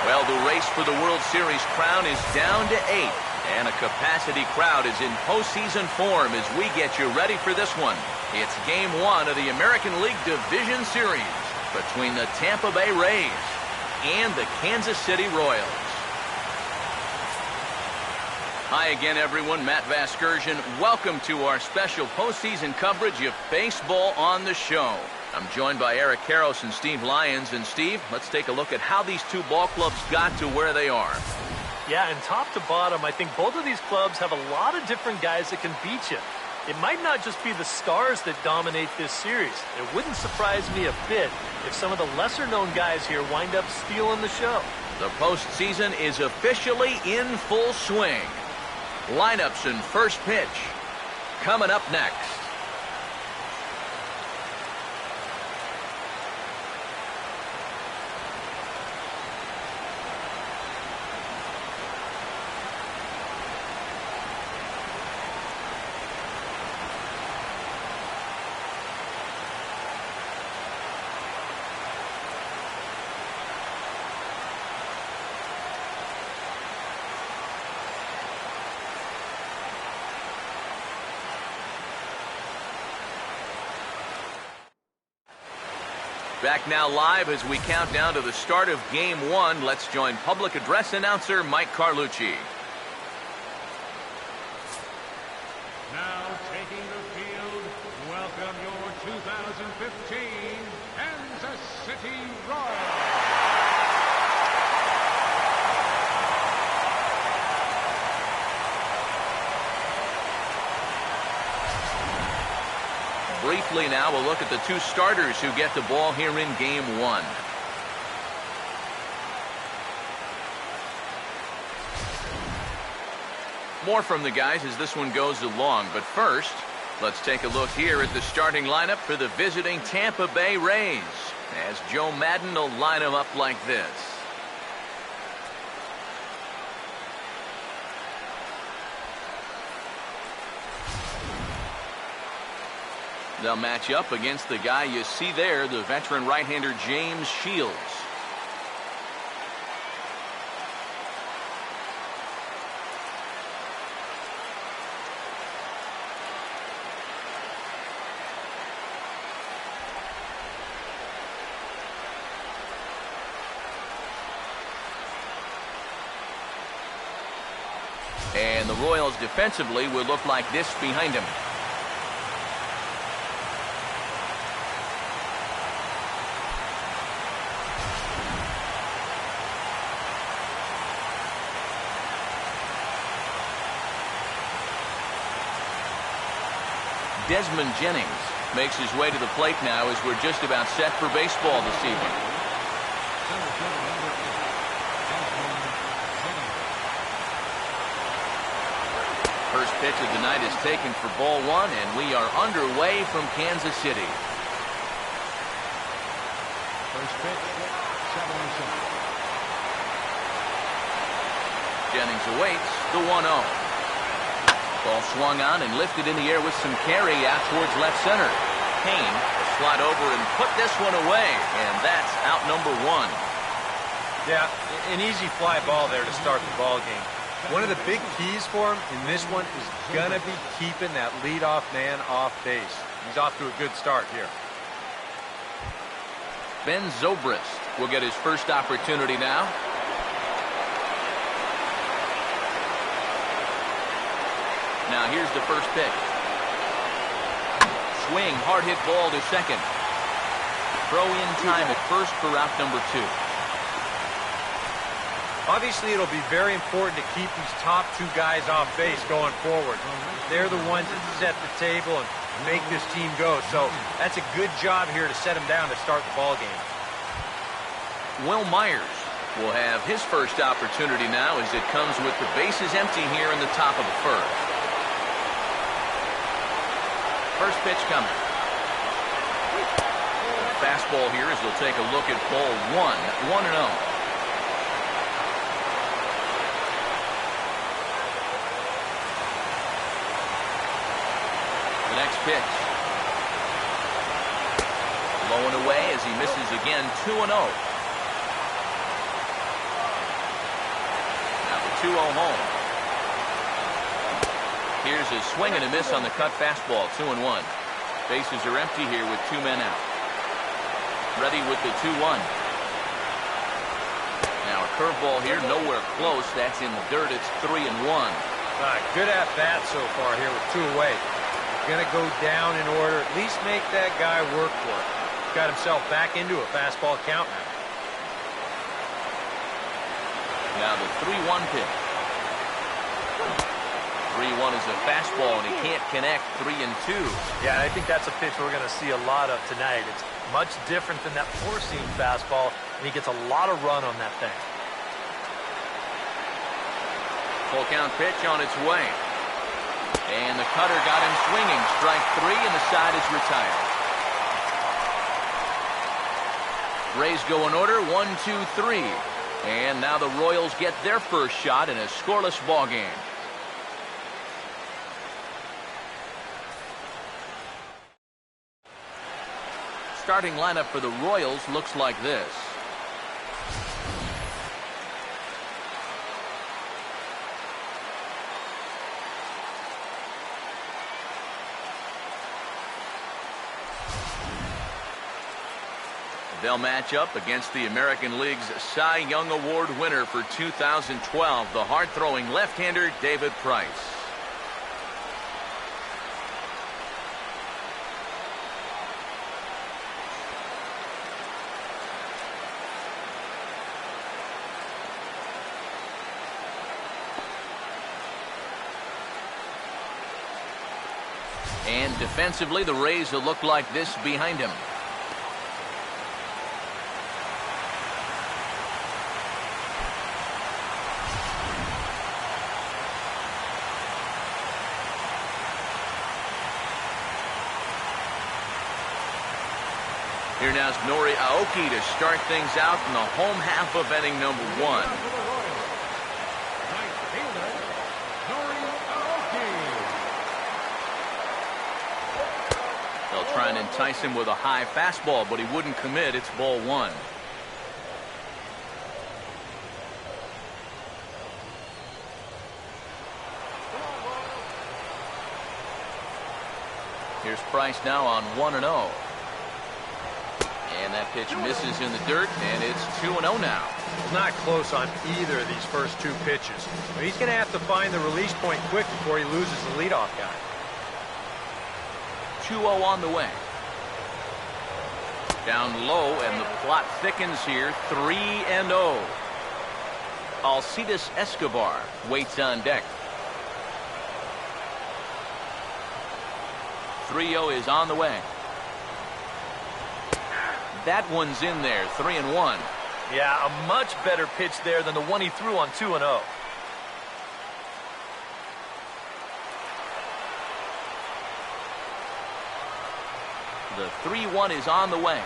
Well, the race for the World Series crown is down to 8, and a capacity crowd is in postseason form as we get you ready for this one. It's Game 1 of the American League Division Series between the Tampa Bay Rays and the Kansas City Royals. Hi again, everyone. Matt Vasgersian. Welcome to our special postseason coverage of baseball on the show. I'm joined by Eric Karros and Steve Lyons. And Steve, let's take a look at how these two ball clubs got to where they are. Yeah, and top to bottom, I think both of these clubs have a lot of different guys that can beat you. It might not just be the stars that dominate this series. It wouldn't surprise me a bit if some of the lesser-known guys here wind up stealing the show. The postseason is officially in full swing. Lineups and first pitch coming up next. Back now live as we count down to the start of Game 1. Let's join public address announcer Mike Carlucci. Now taking the field, welcome your 2015 Kansas City Royals. Briefly now, we'll look at the two starters who get the ball here in Game 1. More from the guys as this one goes along. But first, let's take a look here at the starting lineup for the visiting Tampa Bay Rays, as Joe Madden will line them up like this. They'll match up against the guy you see there, the veteran right-hander James Shields. And the Royals defensively will look like this behind him. Desmond Jennings makes his way to the plate now as we're just about set for baseball this evening. First pitch of the night is taken for ball one, and we are underway from Kansas City. First pitch, 7-0. Jennings awaits the 1-0. Ball swung on and lifted in the air with some carry out towards left center. Kane will slide over and put this one away, and that's out number 1. Yeah, an easy fly ball there to start the ball game. One of the big keys for him in this one is gonna be keeping that leadoff man off base. He's off to a good start here. Ben Zobrist will get his first opportunity now. Now here's the first pitch. Swing, hard hit ball to second. Throw in time at first for out number 2. Obviously, it'll be very important to keep these top two guys off base going forward. They're the ones that set the table and make this team go. So that's a good job here to set them down to start the ball game. Will Myers will have his first opportunity now as it comes with the bases empty here in the top of the first. First pitch coming. Fastball here as they'll take a look at ball 1-0. The next pitch. Low and away as he misses again, 2-0. Now the 2-0 home. Here's a swing and a miss on the cut fastball, 2-1. Bases are empty here with 2 men out. Ready with the 2-1. Now a curveball here, nowhere close. That's in the dirt. It's 3-1. Good at bat so far here with 2 away. Going to go down in order, at least make that guy work for it. Got himself back into a fastball count now. Now the 3-1 pitch. 3-1 is a fastball, and he can't connect. 3-2. Yeah, I think that's a pitch we're going to see a lot of tonight. It's much different than that four-seam fastball, and he gets a lot of run on that thing. Full count pitch on its way. And the cutter got him swinging. Strike 3, and the side is retired. Rays go in order, 1-2-3. And now the Royals get their first shot in a scoreless ball game. Starting lineup for the Royals looks like this. They'll match up against the American League's Cy Young Award winner for 2012, the hard-throwing left-hander David Price. And defensively, the Rays will look like this behind him. Here now is Nori Aoki to start things out in the home half of inning number 1. They'll try and entice him with a high fastball, but he wouldn't commit. It's ball 1. Here's Price now on 1-0. And that pitch misses in the dirt, and it's 2-0 now. Not close on either of these first 2 pitches. But he's going to have to find the release point quick before he loses the leadoff guy. 2-0 on the way. Down low, and the plot thickens here. 3-0. Alcides Escobar waits on deck. 3-0 is on the way. That one's in there, 3-1. Yeah, a much better pitch there than the one he threw on 2-0. The 3-1 is on the way.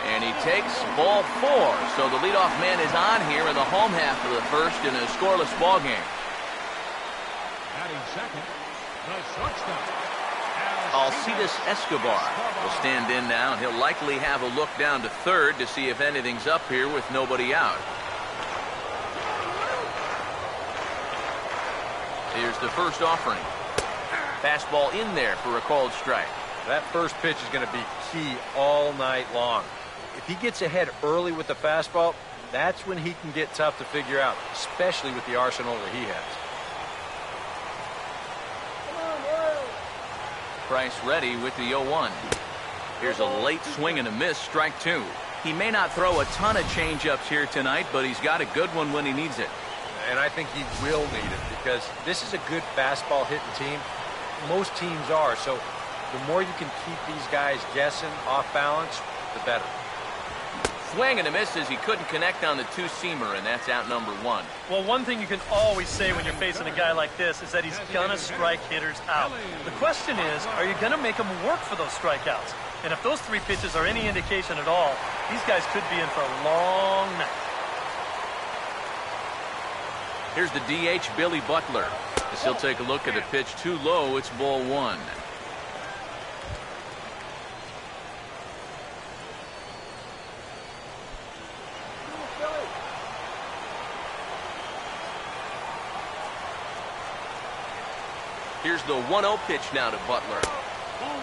And he takes ball 4. So the leadoff man is on here in the home half of the first in a scoreless ball game. Batting second, the shortstop. Alcides Escobar will stand in now, and he'll likely have a look down to third to see if anything's up here with nobody out. Here's the first offering. Fastball in there for a called strike. That first pitch is going to be key all night long. If he gets ahead early with the fastball, that's when he can get tough to figure out, especially with the arsenal that he has. Price ready with the 0-1. Here's a late swing and a miss, strike 2. He may not throw a ton of changeups here tonight, but he's got a good one when he needs it. And I think he will need it because this is a good fastball hitting team. Most teams are, so the more you can keep these guys guessing off balance, the better. Swing and a miss as he couldn't connect on the two-seamer, and that's out number one. Well, one thing you can always say when you're facing a guy like this is that he's gonna strike hitters out. The question is, are you gonna make him work for those strikeouts? And if those 3 pitches are any indication at all, these guys could be in for a long night. Here's the DH, Billy Butler. As he'll take a look at a pitch too low, it's ball 1. Here's the 1-0 pitch now to Butler.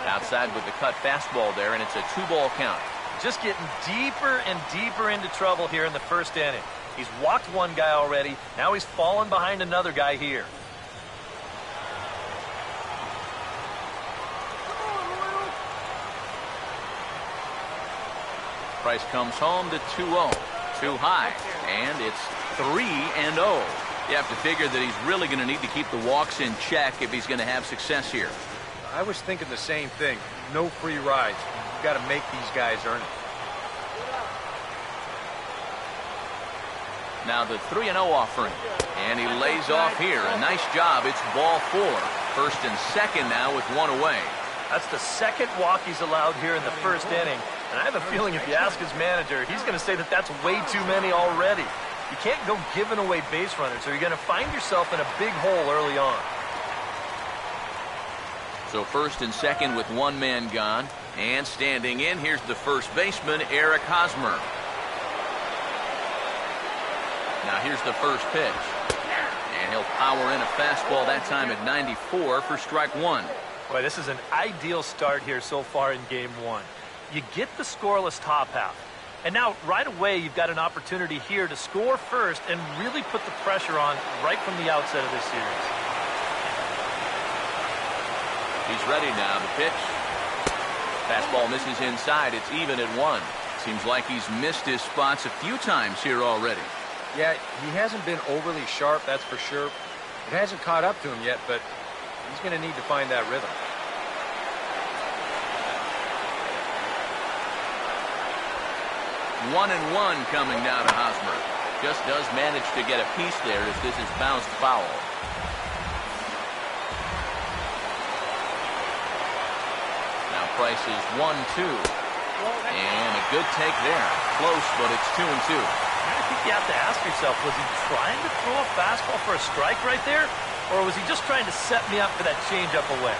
Outside with the cut fastball there, and it's a 2-ball count. Just getting deeper and deeper into trouble here in the first inning. He's walked one guy already. Now he's fallen behind another guy here. Price comes home to 2-0. Too high, and it's 3-0. You have to figure that he's really going to need to keep the walks in check if he's going to have success here. I was thinking the same thing. No free rides. You've got to make these guys earn it. Now the 3-0 offering, and he lays off here. A nice job. It's ball 4. First and second now with 1 away. That's the second walk he's allowed here in the first inning. And I have a feeling if you ask his manager, he's going to say that that's way too many already. You can't go giving away base runners, or you're going to find yourself in a big hole early on. So first and second with 1 man gone. And standing in, here's the first baseman, Eric Hosmer. Now here's the first pitch. And he'll power in a fastball that time at 94 for strike 1. Boy, this is an ideal start here so far in game 1. You get the scoreless top half. And now, right away, you've got an opportunity here to score first and really put the pressure on right from the outset of this series. He's ready now. The pitch. Fastball misses inside. It's even at 1. Seems like he's missed his spots a few times here already. Yeah, he hasn't been overly sharp, that's for sure. It hasn't caught up to him yet, but he's going to need to find that rhythm. 1-1 coming now to Hosmer. Just does manage to get a piece there as this is bounced foul. Now Price is 1-2. And a good take there. Close, but it's 2-2. I think you have to ask yourself, was he trying to throw a fastball for a strike right there? Or was he just trying to set me up for that changeup away?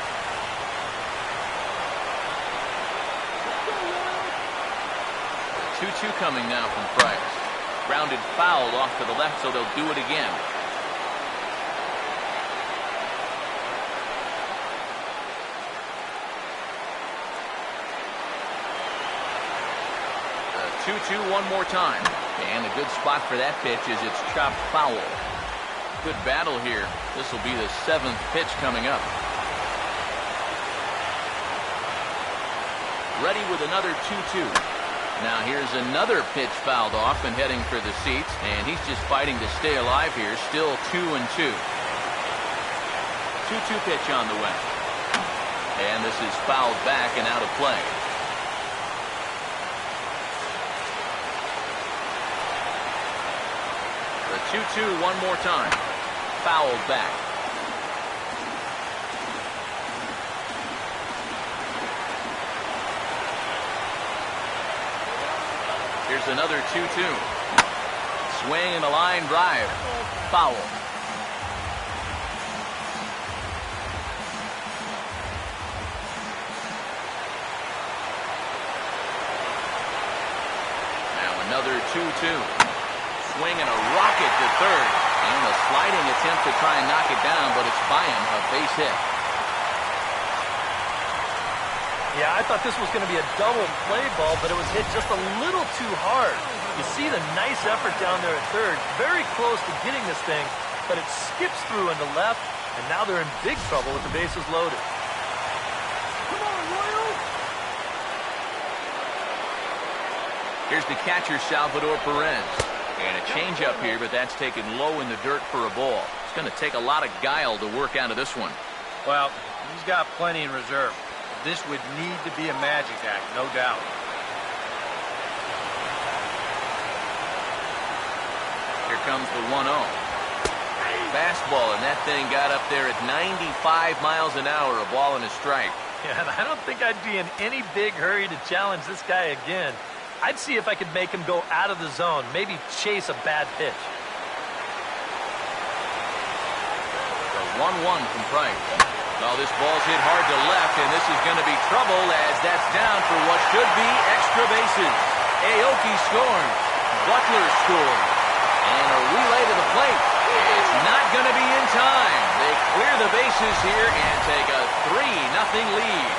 2-2 coming now from Price. Grounded foul off to the left, so they'll do it again. The 2-2 one more time. And a good spot for that pitch is it's chopped foul. Good battle here. This will be the 7th pitch coming up. Ready with another 2-2. Now here's another pitch fouled off and heading for the seats, and he's just fighting to stay alive here. Still 2-2. 2-2 pitch on the way. And this is fouled back and out of play. The 2-2 one more time. Fouled back. Here's another 2-2. Swing and a line drive. Foul. Now another 2-2. Swing and a rocket to third. And a sliding attempt to try and knock it down, but it's by him, a base hit. Yeah, I thought this was going to be a double play ball, but it was hit just a little too hard. You see the nice effort down there at third. Very close to getting this thing, but it skips through into left, and now they're in big trouble with the bases loaded. Come on, Royal! Here's the catcher, Salvador Perez. And a changeup here, but that's taken low in the dirt for a ball. It's going to take a lot of guile to work out of this one. Well, he's got plenty in reserve. This would need to be a magic act, no doubt. comes the 1-0. Fastball, and that thing got up there at 95 miles an hour, a ball and a strike. Yeah, and I don't think I'd be in any big hurry to challenge this guy again. I'd see if I could make him go out of the zone, maybe chase a bad pitch. The 1-1 from Price. Well, this ball's hit hard to left, and this is going to be trouble as that's down for what should be extra bases. Aoki scores. Butler scores. And a relay to the plate. It's not going to be in time. They clear the bases here and take a 3-0 lead.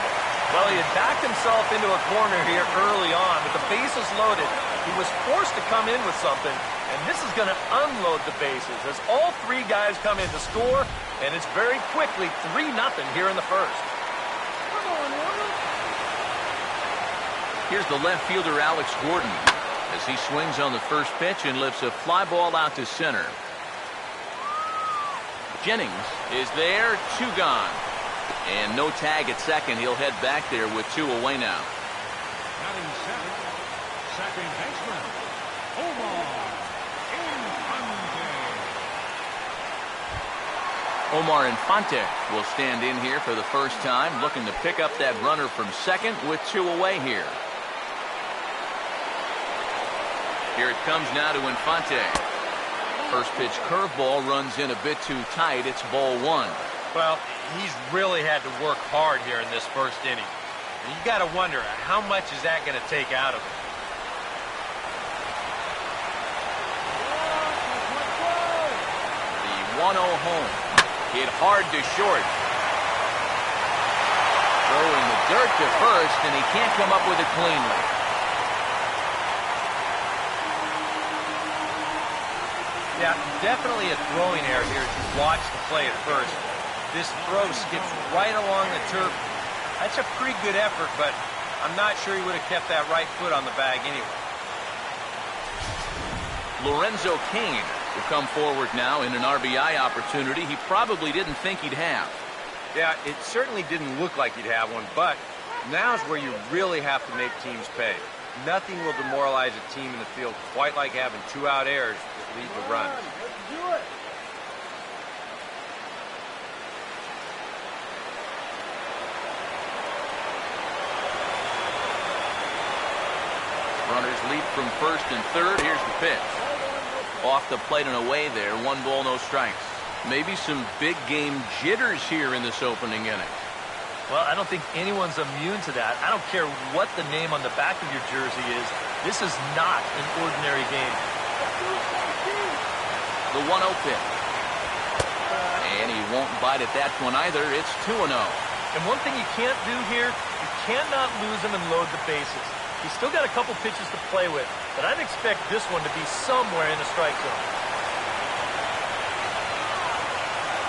Well, he had backed himself into a corner here early on. With the bases loaded, he was forced to come in with something, and this is going to unload the bases as all three guys come in to score, and it's very quickly 3-0 here in the first. Come on, Royals. Here's the left fielder, Alex Gordon, as he swings on the first pitch and lifts a fly ball out to center. Jennings is there, 2 gone. And no tag at second. He'll head back there with 2 away now. Batting second, second baseman, Omar Infante will stand in here for the first time, looking to pick up that runner from second with 2 away here. Here it comes now to Infante. First pitch curveball runs in a bit too tight. It's ball 1. Well, he's really had to work hard here in this first inning. And you got to wonder, how much is that going to take out of him? The 1-0 home. Hit hard to short. Throw in the dirt to first, and he can't come up with it cleanly. Yeah, definitely a throwing error here as you watch the play at first. This throw skips right along the turf. That's a pretty good effort, but I'm not sure he would have kept that right foot on the bag anyway. Lorenzo Cain will come forward now in an RBI opportunity he probably didn't think he'd have. Yeah, it certainly didn't look like he'd have one, but now's where you really have to make teams pay. Nothing will demoralize a team in the field quite like having 2 out errors that lead to runs. let's do it. Runners leap from first and third. Here's the pitch. Off the plate and away there. 1 ball, no strikes. Maybe some big game jitters here in this opening inning. Well, I don't think anyone's immune to that. I don't care what the name on the back of your jersey is. This is not an ordinary game. The 1-0 pitch. And he won't bite at that one either. It's 2-0. And one thing you can't do here, you cannot lose him and load the bases. He's still got a couple pitches to play with, but I'd expect this one to be somewhere in the strike zone.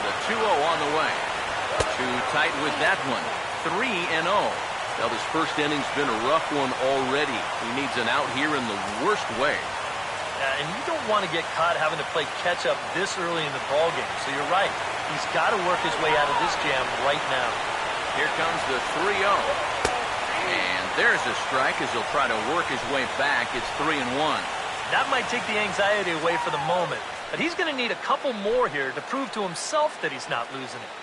The 2-0 on the way. Too tight with that one. 3-0. Well, this first inning's been a rough one already. He needs an out here in the worst way. And you don't want to get caught having to play catch-up this early in the ballgame, so you're right. He's got to work his way out of this jam right now. Here comes the 3-0. And there's a strike as he'll try to work his way back. It's 3-1. That might take the anxiety away for the moment, but he's going to need a couple more here to prove to himself that he's not losing it.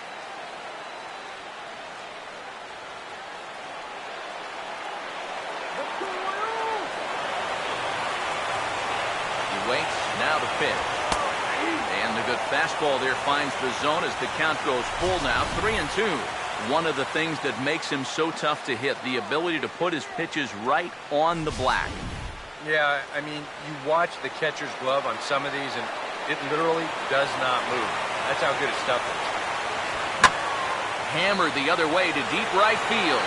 He waits, now the pitch. And the good fastball there finds the zone as the count goes full now, 3-2. One of the things that makes him so tough to hit, the ability to put his pitches right on the black. Yeah, I mean, you watch the catcher's glove on some of these, and it literally does not move. That's how good his stuff is. Hammered the other way to deep right field.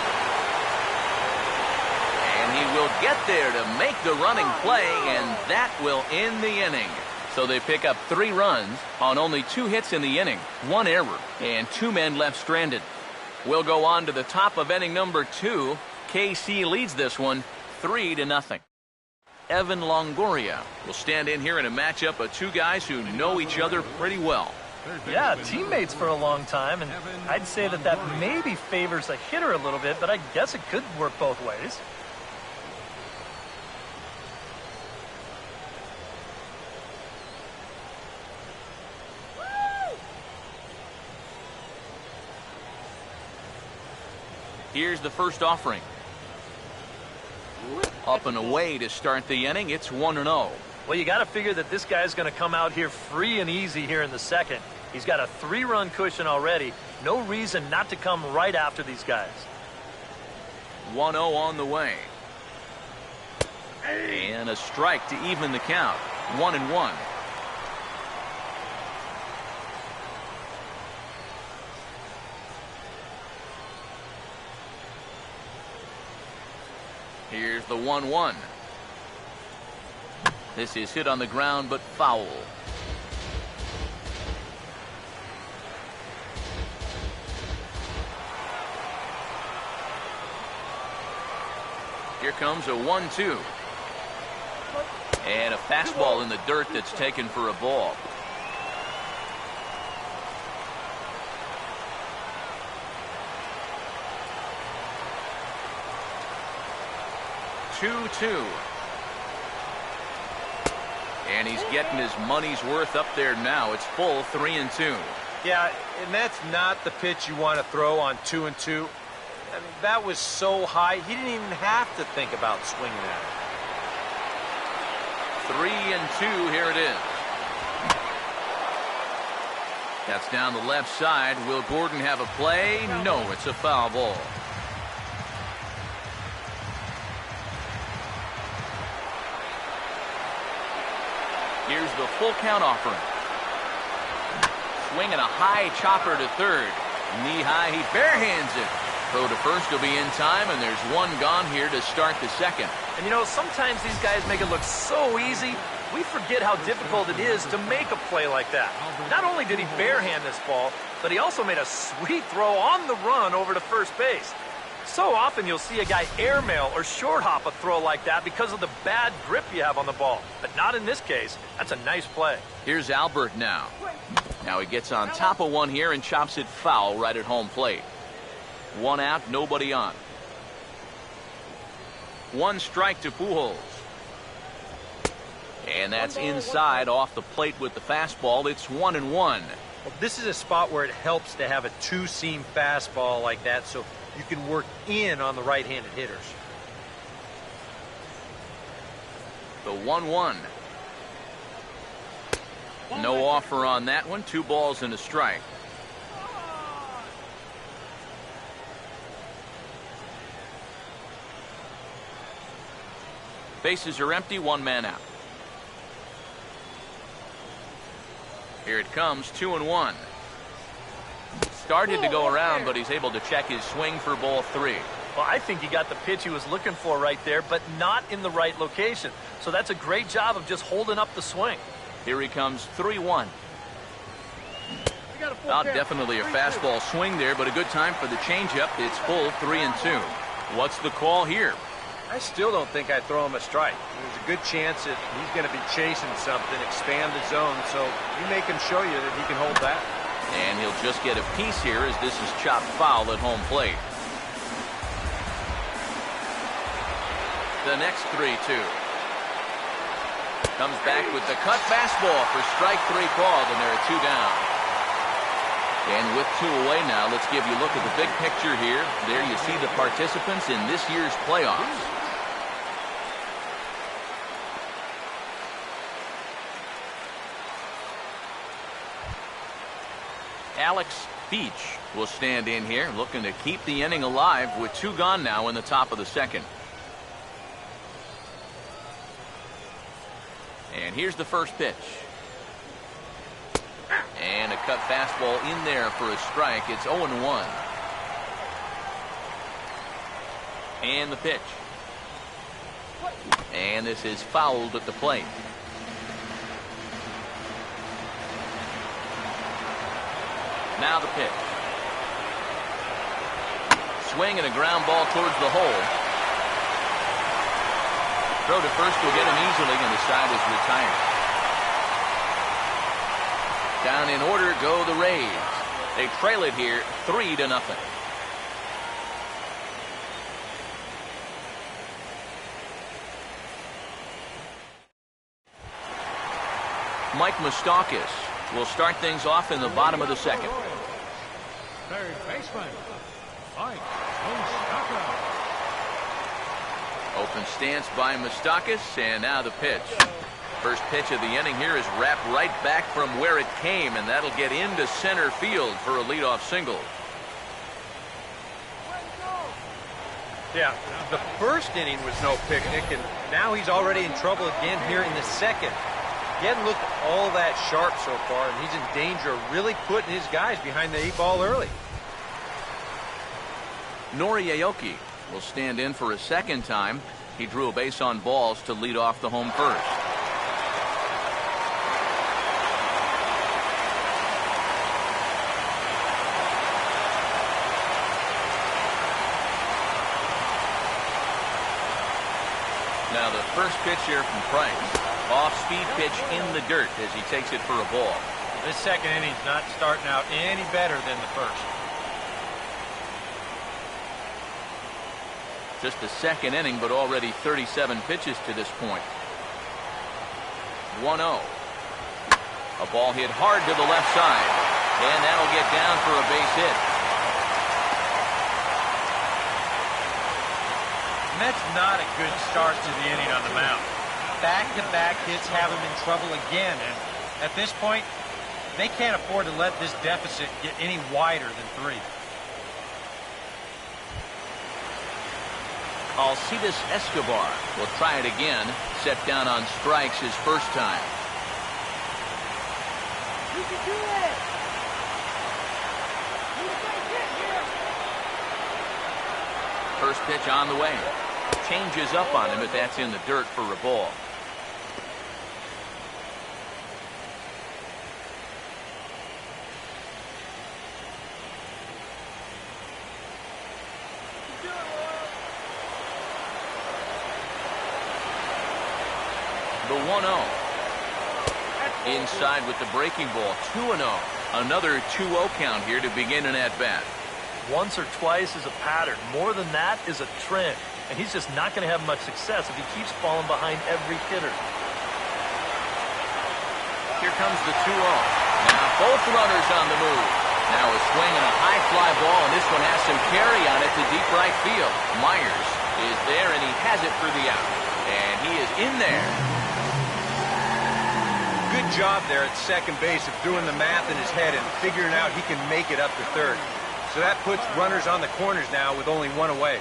And he will get there to make the running play, and that will end the inning. So they pick up 3 runs on only 2 hits in the inning, 1 error, and 2 men left stranded. We'll go on to the top of inning number 2. KC leads this one 3-0. Evan Longoria will stand in here in a matchup of 2 guys who know each other pretty well. Yeah, teammates for a long time, and I'd say that maybe favors a hitter a little bit, but I guess it could work both ways. Here's the first offering. Up and away to start the inning. It's 1-0. Well, you got to figure that this guy's going to come out here free and easy here in the second. He's got a 3-run cushion already. No reason not to come right after these guys. 1-0 on the way. And a strike to even the count. 1-1. Here's the 1-1. This is hit on the ground, but foul. Here comes a 1-2. And a fastball in the dirt that's taken for a ball. Two. And he's getting his money's worth up there now. It's full 3-2. Yeah, and that's not the pitch you want to throw on 2-2. I mean, that was so high, he didn't even have to think about swinging at it. 3-2, here it is. That's down the left side. Will Gordon have a play? No, it's a foul ball. Here's the full count offering. Swinging a high chopper to third. Knee high, he barehands it. Throw to first will be in time, and there's one gone here to start the second. And you know, sometimes these guys make it look so easy, we forget how difficult it is to make a play like that. Not only did he barehand this ball, but he also made a sweet throw on the run over to first base. So often you'll see a guy airmail or short hop a throw like that because of the bad grip you have on the ball. But not in this case. That's a nice play. Here's Albert now. Now he gets on top of one here and chops it foul right at home plate. One out, nobody on. One strike to Pujols. And that's inside off the plate with the fastball. It's 1-1. Well, this is a spot where it helps to have a two-seam fastball like that so you can work in on the right-handed hitters. The 1-1. No offer on that one. 2 balls and a strike. Bases are empty. 1 man out. Here it comes. 2-1. Started to go around, but he's able to check his swing for ball 3. Well, I think he got the pitch he was looking for right there, but not in the right location. So that's a great job of just holding up the swing. Here he comes. 3-1. Not definitely a fastball swing there, but a good time for the changeup. It's full 3-2. What's the call here? I still don't think I'd throw him a strike. There's a good chance that he's going to be chasing something, expand the zone, so you make him show you that he can hold that. And he'll just get a piece here as this is chopped foul at home plate. The next 3-2. Comes back with the cut fastball for strike 3 called, and there are 2 down. And with 2 away now, let's give you a look at the big picture here. There you see the participants in this year's playoffs. Alex Beach will stand in here, looking to keep the inning alive with 2 gone now in the top of the second. And here's the first pitch. And a cut fastball in there for a strike. It's 0-1. And the pitch. And this is fouled at the plate. Now the pitch. Swing and a ground ball towards the hole. Throw to first will get him easily, and the side is retired. Down in order go the Rays. They trail it here 3-0. Mike Moustakas will start things off in the bottom of the second. Third baseman. Mike Moustakas. Open stance by Moustakas, and now the pitch. First pitch of the inning here is wrapped right back from where it came, and that'll get into center field for a leadoff single. Yeah, the first inning was no picnic, and now he's already in trouble again here in the second. He hadn't looked all that sharp so far, and he's in danger of really putting his guys behind the 8-ball early. Nori Aoki will stand in for a second time. He drew a base on balls to lead off the home first. Now the first pitch here from Price. Off-speed pitch in the dirt as he takes it for a ball. This second inning's not starting out any better than the first. Just the second inning, but already 37 pitches to this point. 1-0. A ball hit hard to the left side, and that'll get down for a base hit. And that's not a good start to the inning on the mound. Back-to-back hits have him in trouble again, and at this point, they can't afford to let this deficit get any wider than 3. Alcides Escobar will try it again. Set down on strikes his first time. You can do it. You can get here. First pitch on the way. Changes up on him, but that's in the dirt for a ball. The 1-0. Inside with the breaking ball. 2-0. Another 2-0 count here to begin an at-bat. Once or twice is a pattern. More than that is a trend. And he's just not going to have much success if he keeps falling behind every hitter. Here comes the 2-0. Now both runners on the move. Now a swing and a high fly ball, and this one has some carry on it to deep right field. Myers is there, and he has it for the out. And he is in there. Good job there at second base of doing the math in his head and figuring out he can make it up to third. So that puts runners on the corners now with only 1 away.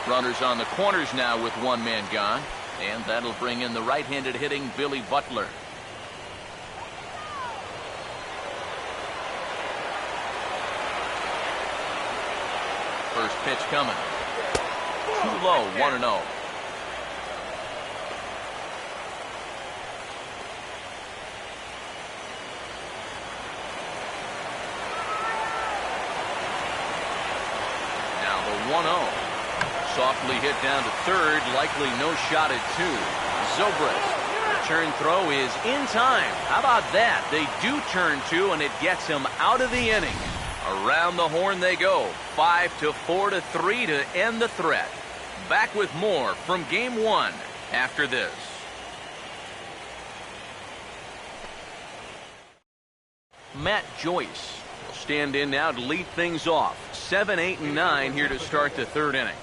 Runners on the corners now with 1 man gone. And that'll bring in the right-handed hitting Billy Butler. First pitch coming. Too low, 1-0. Now the 1-0. Softly hit down to third, likely no shot at 2. Zobrist. Return throw is in time. How about that? They do turn 2, and it gets him out of the inning. Around the horn they go. 5-4-3 to end the threat. Back with more from Game 1 after this. Matt Joyce will stand in now to lead things off. 7, 8, and 9 here to start the third inning.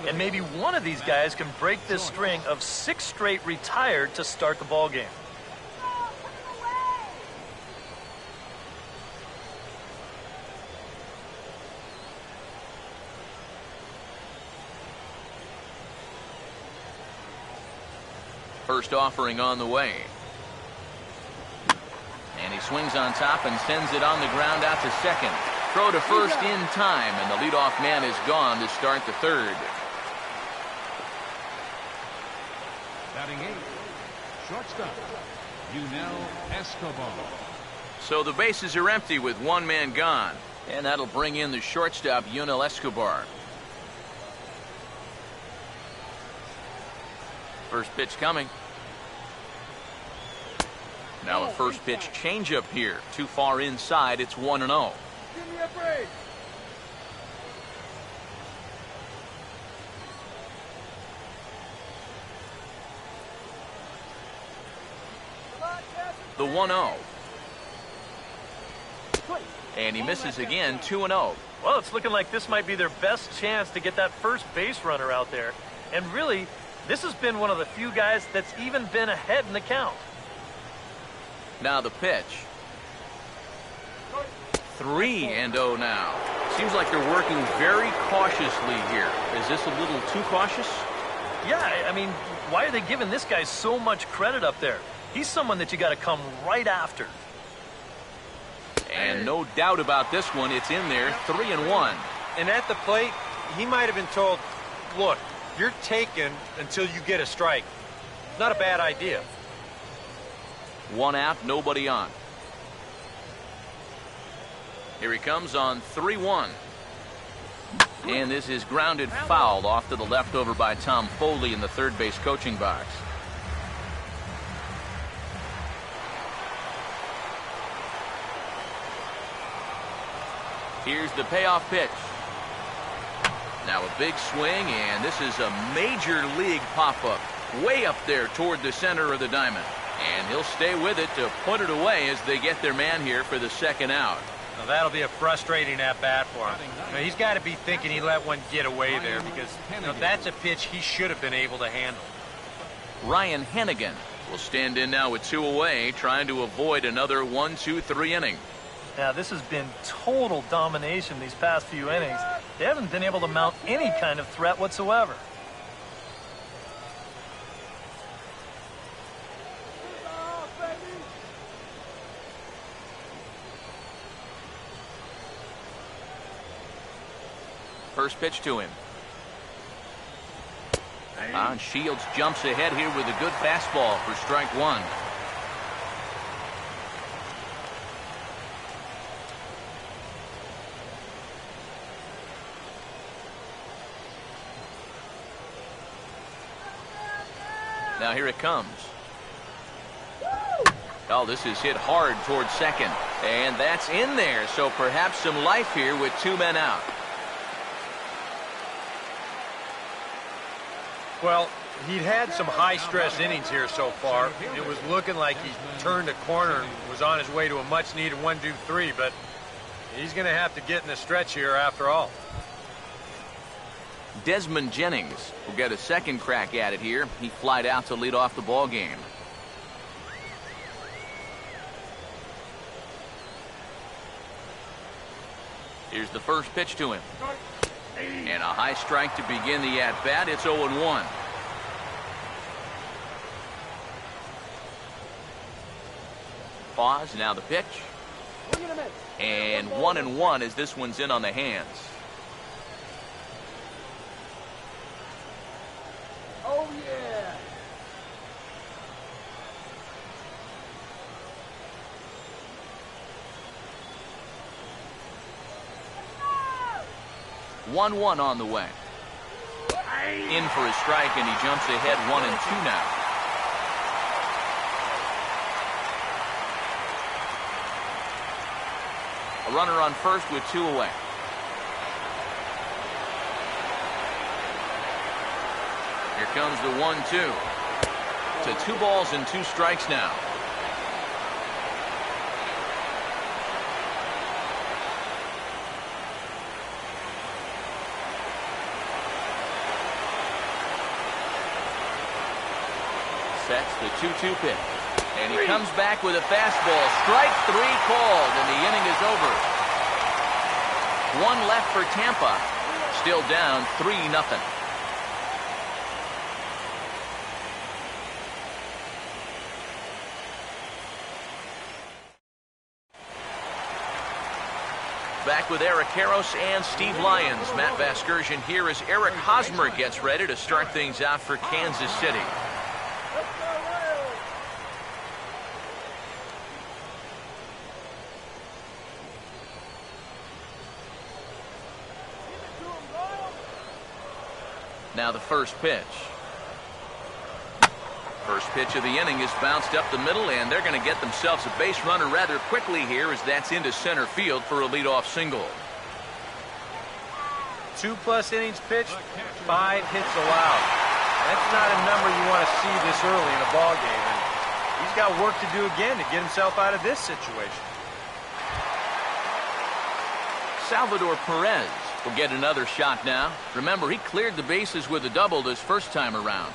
And maybe one of these guys can break this string of 6 straight retired to start the ball game. First offering on the way. And he swings on top and sends it on the ground out to second. Throw to first in time, and the leadoff man is gone to start the third. Batting 8, shortstop, Yunel Escobar. So the bases are empty with 1 man gone. And that'll bring in the shortstop, Yunel Escobar. First pitch coming. Now a first pitch changeup here. Too far inside. It's 1-0. Give me a break. The 1-0. And he misses again, 2-0. Well, it's looking like this might be their best chance to get that first base runner out there. And really, this has been one of the few guys that's even been ahead in the count. Now the pitch. 3-0 now. Seems like they're working very cautiously here. Is this a little too cautious? Yeah, I mean, why are they giving this guy so much credit up there? He's someone that you got to come right after. And no doubt about this one, it's in there, 3-1. And at the plate, he might have been told, look, you're taken until you get a strike. Not a bad idea. 1 out, nobody on. Here he comes on 3-1. And this is grounded foul off to the left over by Tom Foley in the third base coaching box. Here's the payoff pitch. Now a big swing, and this is a major league pop-up. Way up there toward the center of the diamond. And he'll stay with it to put it away as they get their man here for the second out. Now that'll be a frustrating at-bat for him. Now, he's got to be thinking he let one get away there because that's a pitch he should have been able to handle. Ryan Hennigan will stand in now with 2 away, trying to avoid another 1-2-3 inning. Now, this has been total domination these past few innings. They haven't been able to mount any kind of threat whatsoever. First pitch to him. And Shields jumps ahead here with a good fastball for strike 1. Now here it comes. Oh, this is hit hard towards second. And that's in there, so perhaps some life here with 2 men out. Well, he'd had some high-stress innings here so far. It was looking like he turned a corner and was on his way to a much-needed 1-2-3, but he's going to have to get in the stretch here after all. Desmond Jennings will get a second crack at it here. He flied out to lead off the ball game. Here's the first pitch to him. And a high strike to begin the at-bat. It's 0-1. Pause, now the pitch. And 1-1 as this one's in on the hands. Oh, yeah. One on the way. In for a strike, and he jumps ahead 1-2 now. A runner on first with 2 away. Here comes the 1-2. To 2 balls and 2 strikes now. Sets the 2-2 pitch. And he comes back with a fastball. Strike 3 called, and the inning is over. 1 left for Tampa. Still down 3-0. Back with Eric Karros and Steve Lyons. Matt Vasgersian here as Eric Hosmer gets ready to start things out for Kansas City. Now the first pitch. First pitch of the inning is bounced up the middle, and they're going to get themselves a base runner rather quickly here as that's into center field for a leadoff single. 2+ innings pitched, 5 hits allowed. That's not a number you want to see this early in a ball game. And he's got work to do again to get himself out of this situation. Salvador Perez will get another shot now. Remember, he cleared the bases with a double this first time around.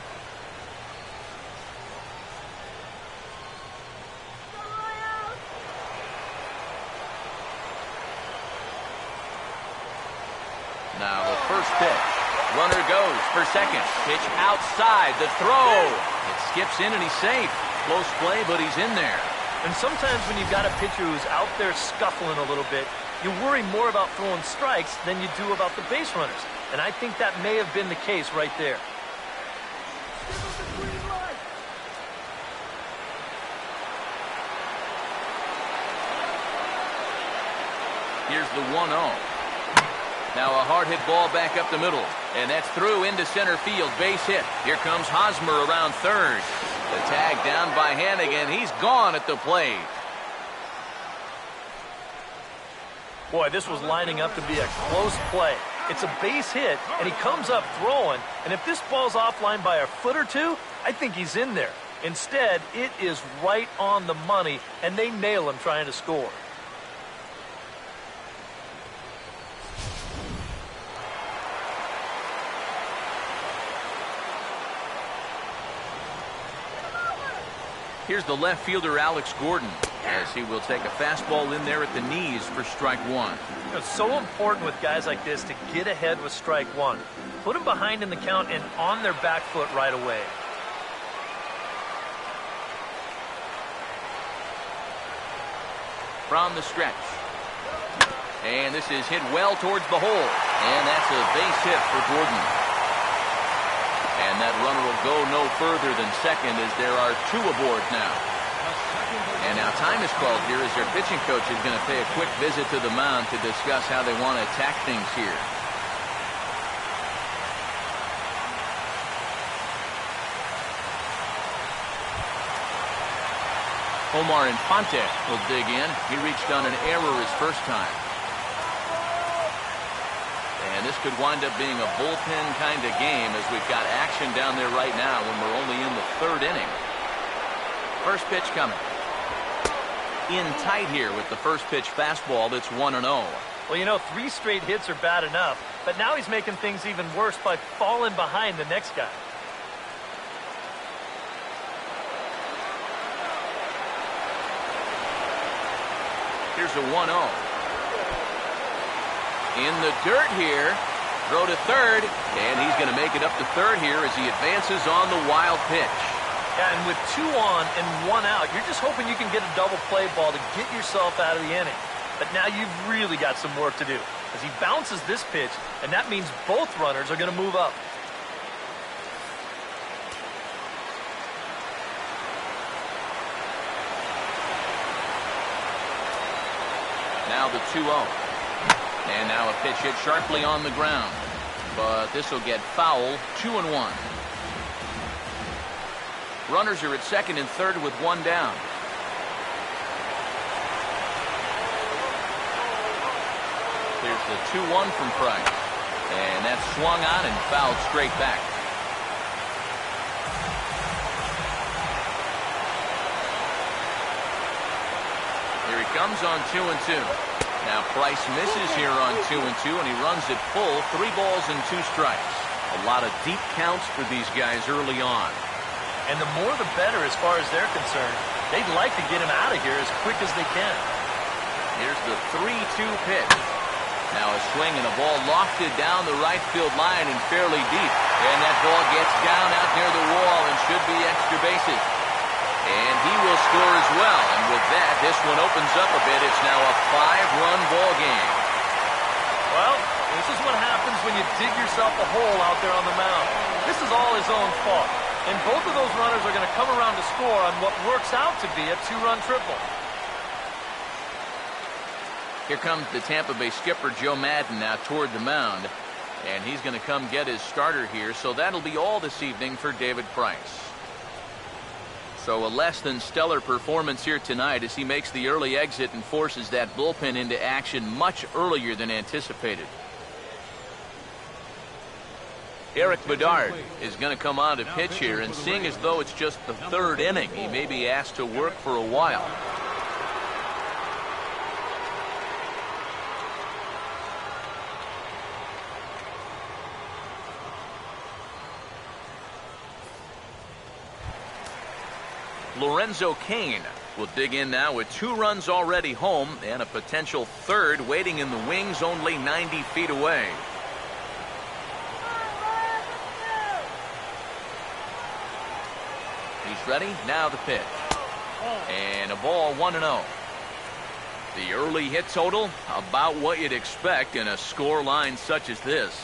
Now the first pitch. Runner goes for second. Pitch outside. The throw. It skips in and he's safe. Close play, but he's in there. And sometimes when you've got a pitcher who's out there scuffling a little bit, you worry more about throwing strikes than you do about the base runners. And I think that may have been the case right there. Here's the 1-0. Now a hard hit ball back up the middle. And that's through into center field. Base hit. Here comes Hosmer around third. The tag down by Hannigan. He's gone at the plate. Boy, this was lining up to be a close play. It's a base hit, and he comes up throwing. And if this ball's offline by a foot or two, I think he's in there. Instead, it is right on the money, and they nail him trying to score. Here's the left fielder, Alex Gordon, as he will take a fastball in there at the knees for strike one. It's so important with guys like this to get ahead with strike one. Put them behind in the count and on their back foot right away. From the stretch. And this is hit well towards the hole. And that's a base hit for Gordon. And that runner will go no further than second as there are two aboard now. And now time is called here as their pitching coach is going to pay a quick visit to the mound to discuss how they want to attack things here. Omar Infante will dig in. He reached on an error his first time. And this could wind up being a bullpen kind of game as we've got action down there right now when we're only in the third inning. First pitch coming. In tight here with the first pitch fastball that's 1-0. Well, you know, 3 straight hits are bad enough, but now he's making things even worse by falling behind the next guy. Here's a 1-0. In the dirt here. Throw to third, and he's going to make it up to third here as he advances on the wild pitch. Yeah, and with 2 on and 1 out, you're just hoping you can get a double play ball to get yourself out of the inning. But now you've really got some work to do as he bounces this pitch, and that means both runners are going to move up. Now the 2-0. And now a pitch hit sharply on the ground. But this will get foul, 2-1. Runners are at second and third with 1 down. Here's the 2-1 from Price. And that's swung on and fouled straight back. Here he comes on 2-2. Now Price misses here on 2-2, and he runs it full, 3 balls and 2 strikes. A lot of deep counts for these guys early on. And the more the better as far as they're concerned. They'd like to get him out of here as quick as they can. Here's the 3-2 pitch. Now a swing and a ball lofted down the right field line and fairly deep. And that ball gets down out near the wall and should be extra bases. And he will score as well. And with that, this one opens up a bit. It's now a 5-run ball game. Well, this is what happens when you dig yourself a hole out there on the mound. This is all his own fault. And both of those runners are going to come around to score on what works out to be a 2-run triple. Here comes the Tampa Bay skipper, Joe Madden, now toward the mound. And he's going to come get his starter here. So that'll be all this evening for David Price. So a less than stellar performance here tonight as he makes the early exit and forces that bullpen into action much earlier than anticipated. Eric Bedard is going to come on to pitch here, and seeing as though it's just the third inning, he may be asked to work for a while. Lorenzo Cain will dig in now with 2 runs already home and a potential third waiting in the wings only 90 feet away. He's ready. Now the pitch. And a ball 1-0. The early hit total, about what you'd expect in a score line such as this.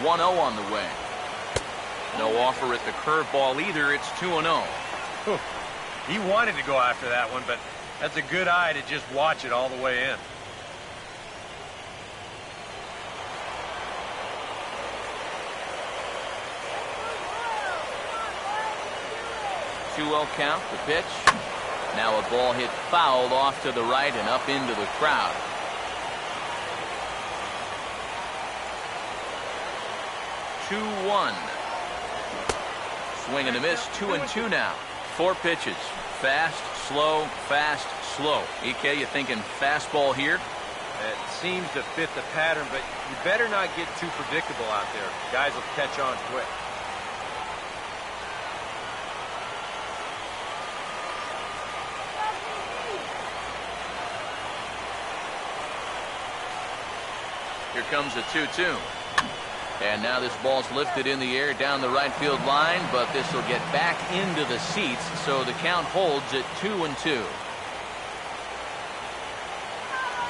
One 0 on the way. No offer at the curveball either. It's 2-0. He wanted to go after that one, but that's a good eye to just watch it all the way in. 2-0 count, the pitch. Now a ball hit fouled off to the right and up into the crowd. Two, 1. Swing and a miss, 2-2 now. 4 pitches. Fast, slow, fast, slow. EK, you thinking fastball here? It seems to fit the pattern, but you better not get too predictable out there. Guys will catch on quick. Here comes a 2-2. And now this ball's lifted in the air down the right field line, but this will get back into the seats, so the count holds at 2-2.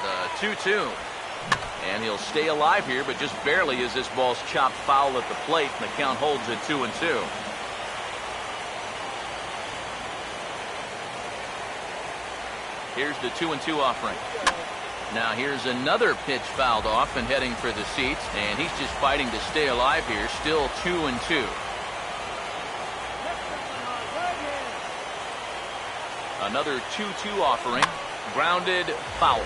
The 2-2. And he'll stay alive here, but just barely as this ball's chopped foul at the plate, and the count holds at 2-2. Here's the 2-2 offering. Now here's another pitch fouled off and heading for the seats, and he's just fighting to stay alive here. Still 2-2. Another 2-2 offering. Grounded, foul.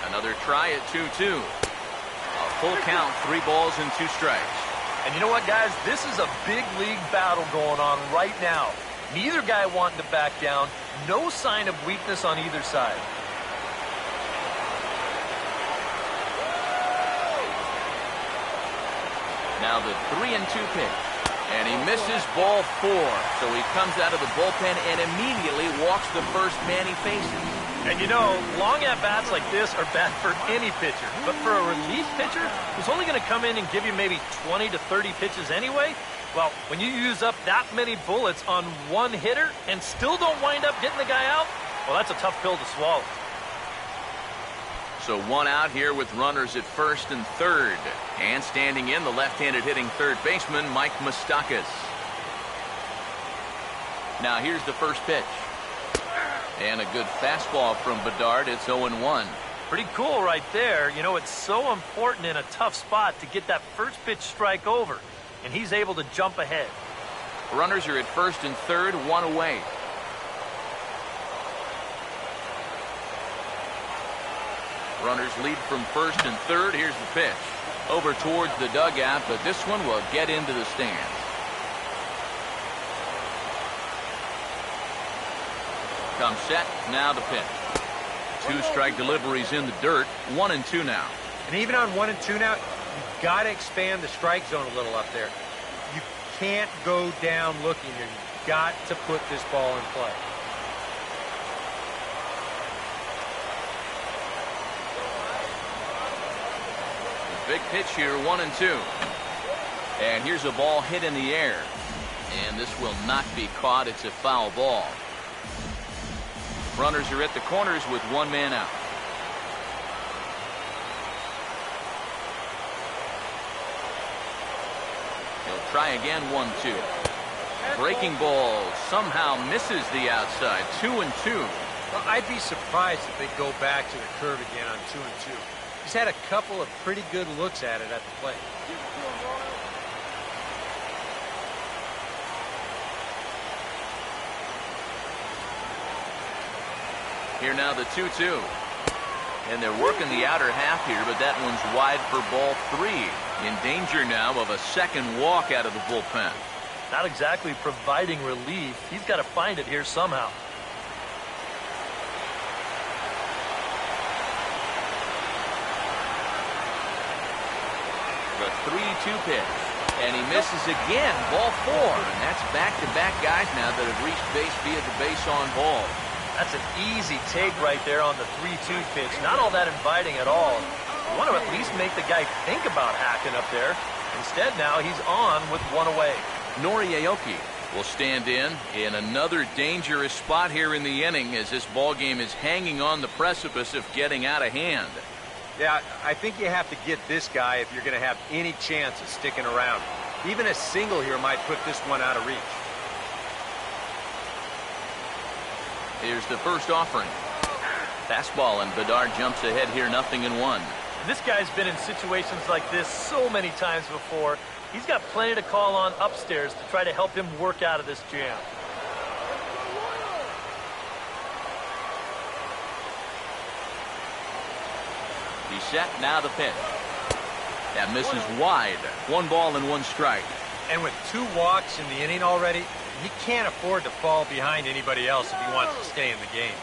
Another try at 2-2. A full count, 3 balls and 2 strikes. And you know what, guys? This is a big league battle going on right now. Neither guy wanting to back down. No sign of weakness on either side. Now the 3-2 pitch. And he misses ball 4. So he comes out of the bullpen and immediately walks the first man he faces. And you know, long at-bats like this are bad for any pitcher. But for a relief pitcher who's only going to come in and give you maybe 20 to 30 pitches anyway, well, when you use up that many bullets on one hitter and still don't wind up getting the guy out, well, that's a tough pill to swallow. So 1 out here with runners at first and third. And standing in, the left-handed hitting third baseman, Mike Moustakas. Now here's the first pitch. And a good fastball from Bedard. It's 0-1. Pretty cool right there. You know, it's so important in a tough spot to get that first pitch strike over. And he's able to jump ahead. Runners are at first and third, 1 away. Runners lead from first and third. Here's the pitch. Over towards the dugout, but this one will get into the stands. Comes set, now the pitch. 2 strike deliveries in the dirt, 1-2 now. And even on 1-2 now, you've got to expand the strike zone a little up there. You can't go down looking here. You've got to put this ball in play. Big pitch here, 1-2. And here's a ball hit in the air. And this will not be caught. It's a foul ball. Runners are at the corners with 1 man out. He'll try again, 1-2. Breaking ball somehow misses the outside, 2-2. Well, I'd be surprised if they go back to the curve again on 2-2. He's had a couple of pretty good looks at it at the plate. Here now the 2-2. And they're working the outer half here, but that one's wide for ball 3. In danger now of a second walk out of the bullpen. Not exactly providing relief. He's got to find it here somehow. The 3-2 pitch. And he misses again. Ball 4. And that's back-to-back guys now that have reached base via the base on ball. That's an easy take right there on the 3-2 pitch. Not all that inviting at all. You want to at least make the guy think about hacking up there. Instead now he's on with one away. Nori Aoki will stand in another dangerous spot here in the inning as this ball game is hanging on the precipice of getting out of hand. Yeah, I think you have to get this guy if you're going to have any chance of sticking around. Even a single here might put this one out of reach. Here's the first offering. Fastball, and Bedard jumps ahead here, 0-1. This guy's been in situations like this so many times before. He's got plenty to call on upstairs to try to help him work out of this jam. He's set, now the pitch. That misses wide. 1 ball and 1 strike. And with 2 walks in the inning already, he can't afford to fall behind anybody else if he wants to stay in the game.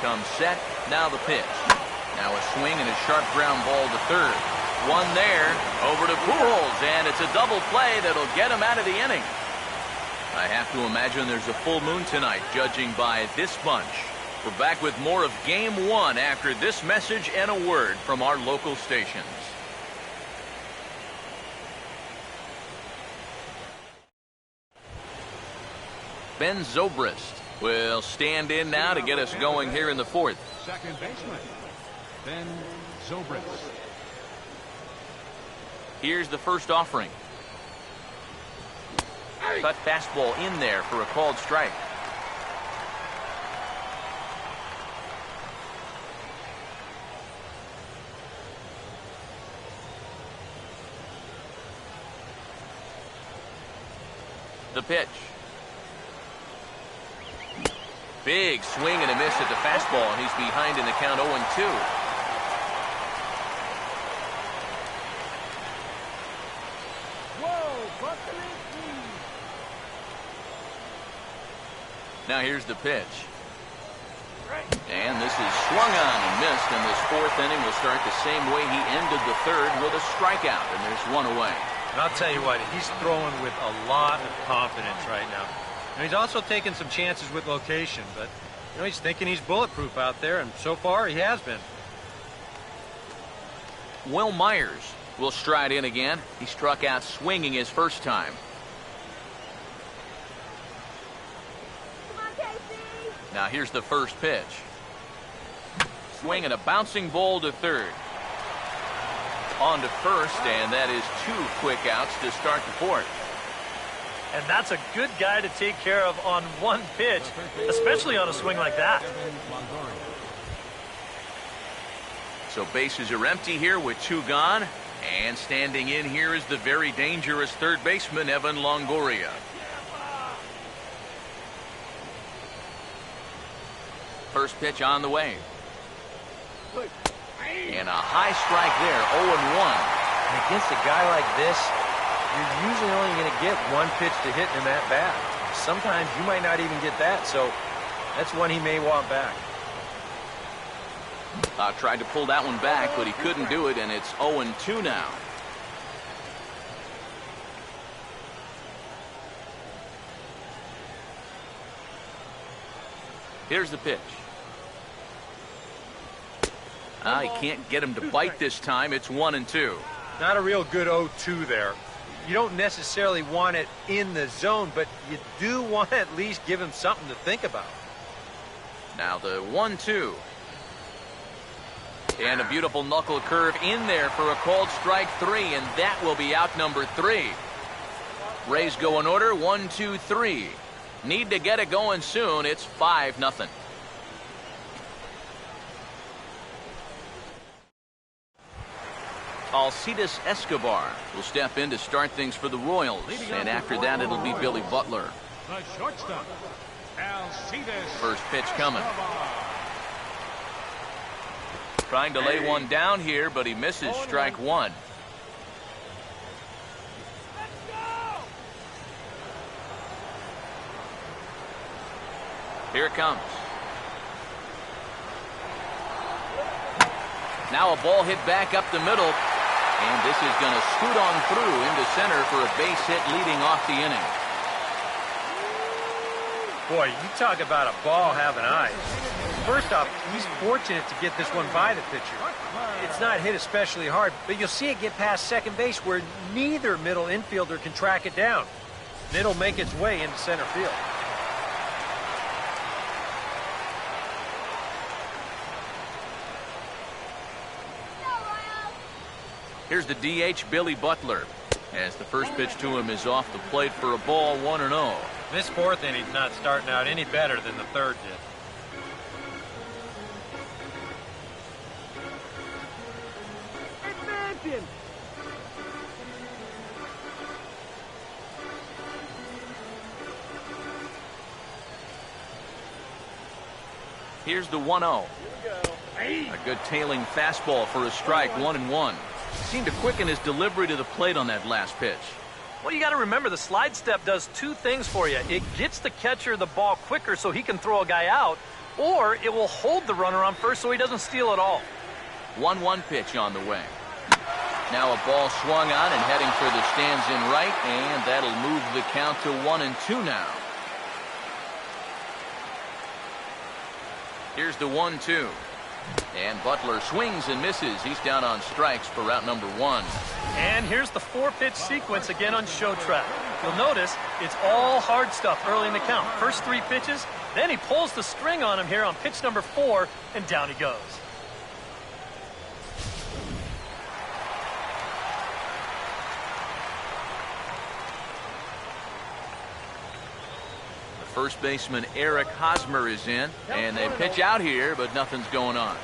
Comes set, now the pitch. Now a swing and a sharp ground ball to third. One there, over to Pujols, and it's a double play that'll get him out of the inning. I have to imagine there's a full moon tonight, judging by this bunch. We're back with more of Game 1 after this message and a word from our local stations. Ben Zobrist will stand in now to get us going here in the 4th. Second baseman, Ben Zobrist. Here's the first offering. Cut fastball in there for a called strike. The pitch. Big swing and a miss at the fastball, and he's behind in the count 0-2. Now here's the pitch. And this is swung on and missed, and this 4th inning will start the same way he ended the 3rd with a strikeout, and there's 1 away. And I'll tell you what, he's throwing with a lot of confidence right now. And he's also taking some chances with location, but he's thinking he's bulletproof out there, and so far he has been. Will Myers will stride in again. He struck out swinging his first time. Now here's the first pitch. Swing and a bouncing ball to third. On to first, and that is 2 quick outs to start the 4th. And that's a good guy to take care of on 1 pitch, especially on a swing like that. So bases are empty here with 2 gone. And standing in here is the very dangerous third baseman, Evan Longoria. First pitch on the way. And a high strike there, 0-1. And against a guy like this, you're usually only going to get 1 pitch to hit in that bat. Sometimes you might not even get that, so that's one he may want back. Tried to pull that one back, but he couldn't do it, and it's 0-2 now. Here's the pitch. He can't get him to bite this time. It's 1-2. Not a real good 0-2 there. You don't necessarily want it in the zone, but you do want to at least give him something to think about. Now the 1-2. And a beautiful knuckle curve in there for a called strike 3, and that will be out number 3. Rays go in order, 1, 2, 3. Need to get it going soon. It's 5-0. Alcides Escobar will step in to start things for the Royals. And after that, it'll be Billy Butler. The shortstop, Alcides. First pitch coming. Trying to lay one down here, but he misses strike one. Here it comes. Now a ball hit back up the middle. And this is going to scoot on through into center for a base hit leading off the inning. Boy, you talk about a ball having eyes. First off, he's fortunate to get this one by the pitcher. It's not hit especially hard, but you'll see it get past second base where neither middle infielder can track it down. And it'll make its way into center field. Here's the DH, Billy Butler, as the first pitch to him is off the plate for a ball, 1-0. This fourth inning's not starting out any better than the third did. Advancing. Here's the 1-0. A good tailing fastball for a strike, 1-1. Seemed to quicken his delivery to the plate on that last pitch. Well, you got to remember the slide step does two things for you. It gets the catcher the ball quicker so he can throw a guy out, or it will hold the runner on first so he doesn't steal it all. 1-1 pitch on the way. Now a ball swung on and heading for the stands in right, and that'll move the count to 1-2 now. Here's the 1-2. And Butler swings and misses. He's down on strikes for route number 1. And here's the 4-pitch sequence again on show track. You'll notice it's all hard stuff early in the count. First 3 pitches, then he pulls the string on him here on pitch number 4, and down he goes. First baseman Eric Hosmer is in, and they pitch out here, but nothing's going on.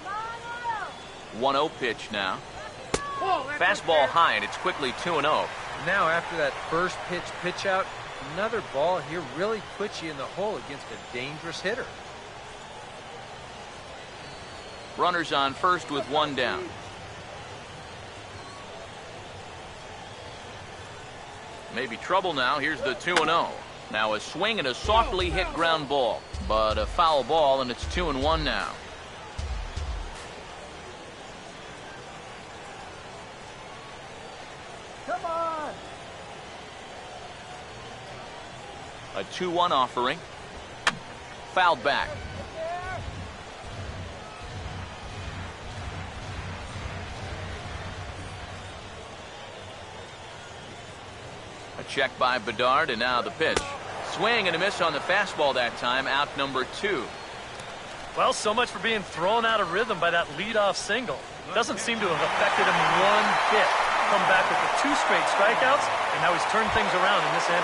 Come on, 1-0 pitch now. Fastball high, and it's quickly 2-0. Now, after that first pitch out, another ball here really puts you in the hole against a dangerous hitter. Runners on first with 1 down. Maybe trouble now. Here's the 2-0. Now a swing and a softly hit ground ball, but a foul ball, and it's 2-1 now. come on. A 2-1 offering. Fouled back. A check by Bedard, and now the pitch. Swing and a miss on the fastball that time. Out number 2. Well, so much for being thrown out of rhythm by that leadoff single. Doesn't seem to have affected him one bit. Come back with the 2 straight strikeouts, and now he's turned things around in this inning.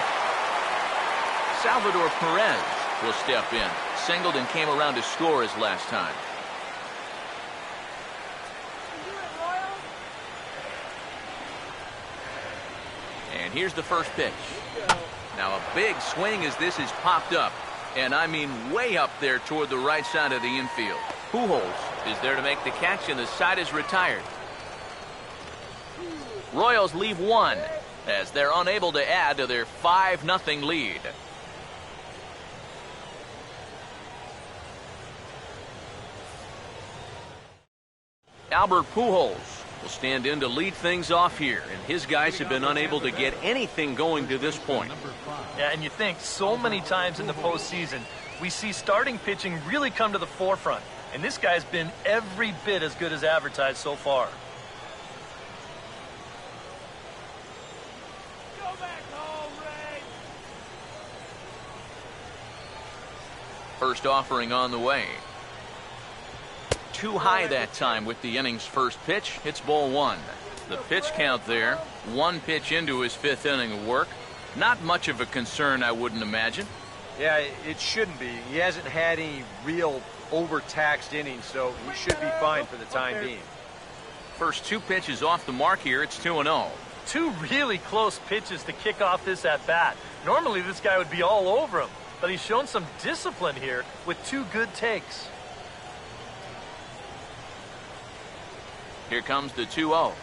Salvador Perez will step in. Singled and came around to score his last time. Do it, Royals. And here's the first pitch. Now a big swing as this is popped up. And I mean way up there toward the right side of the infield. Pujols is there to make the catch, and the side is retired. Royals leave 1 as they're unable to add to their 5-0 lead. Albert Pujols will stand in to lead things off here, and his guys have been unable to get anything going to this point. Yeah, and you think so many times in the postseason, we see starting pitching really come to the forefront. And this guy's been every bit as good as advertised so far. Go back home, Ray. First offering on the way. too high that time with the inning's first pitch. It's ball one. The pitch count there, one pitch into his fifth inning of work. Not much of a concern, I wouldn't imagine. Yeah, it shouldn't be. He hasn't had any real overtaxed innings, so he should be fine for the time being. First two pitches off the mark here. It's 2-0. Two really close pitches to kick off this at-bat. Normally this guy would be all over him, but he's shown some discipline here with two good takes. Here comes the 2-0.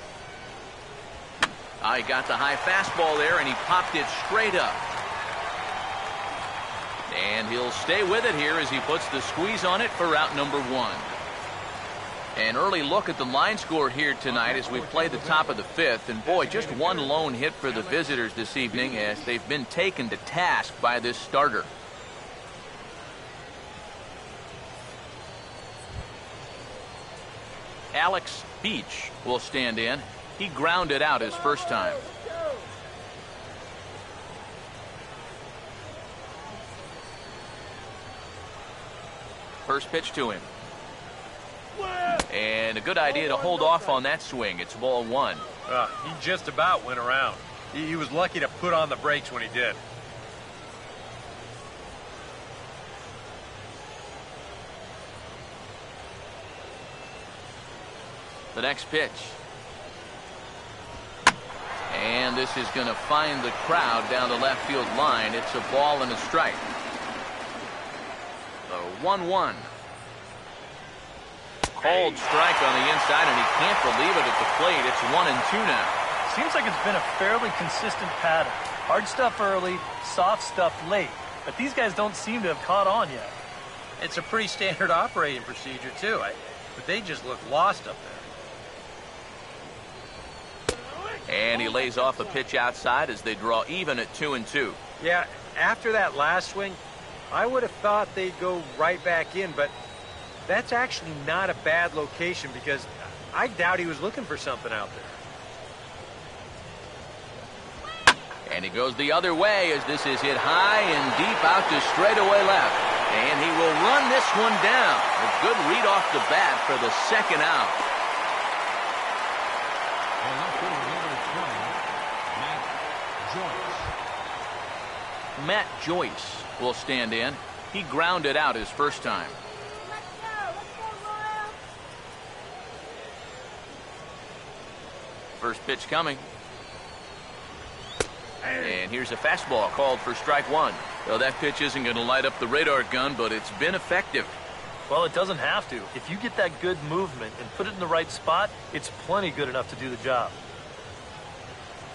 He got the high fastball there, and he popped it straight up. And he'll stay with it here as he puts the squeeze on it for out number one. An early look at the line score here tonight as we play the top of the fifth. And boy, just one lone hit for the visitors this evening as they've been taken to task by this starter. Alex Beach will stand in. He grounded out his first time. First pitch to him. And a good idea to hold off on that swing. It's ball one. He just about went around. He was lucky to put on the brakes when he did. The next pitch. And this is going to find the crowd down the left field line. It's a ball and a strike. The 1-1. Called strike on the inside, and he can't believe it at the plate. It's 1-2 now. Seems like it's been a fairly consistent pattern. Hard stuff early, soft stuff late. But these guys don't seem to have caught on yet. It's a pretty standard operating procedure, too. But they just look lost up there. And he lays off a pitch outside as they draw even at 2-2. Yeah, after that last swing, I would have thought they'd go right back in, but that's actually not a bad location because I doubt he was looking for something out there. And he goes the other way as this is hit high and deep out to straightaway left. And he will run this one down. A good read off the bat for the second out. Matt Joyce will stand in. He grounded out his first time. First pitch coming. And here's a fastball called for strike one. Well, that pitch isn't going to light up the radar gun, but it's been effective. Well, it doesn't have to. If you get that good movement and put it in the right spot, it's plenty good enough to do the job.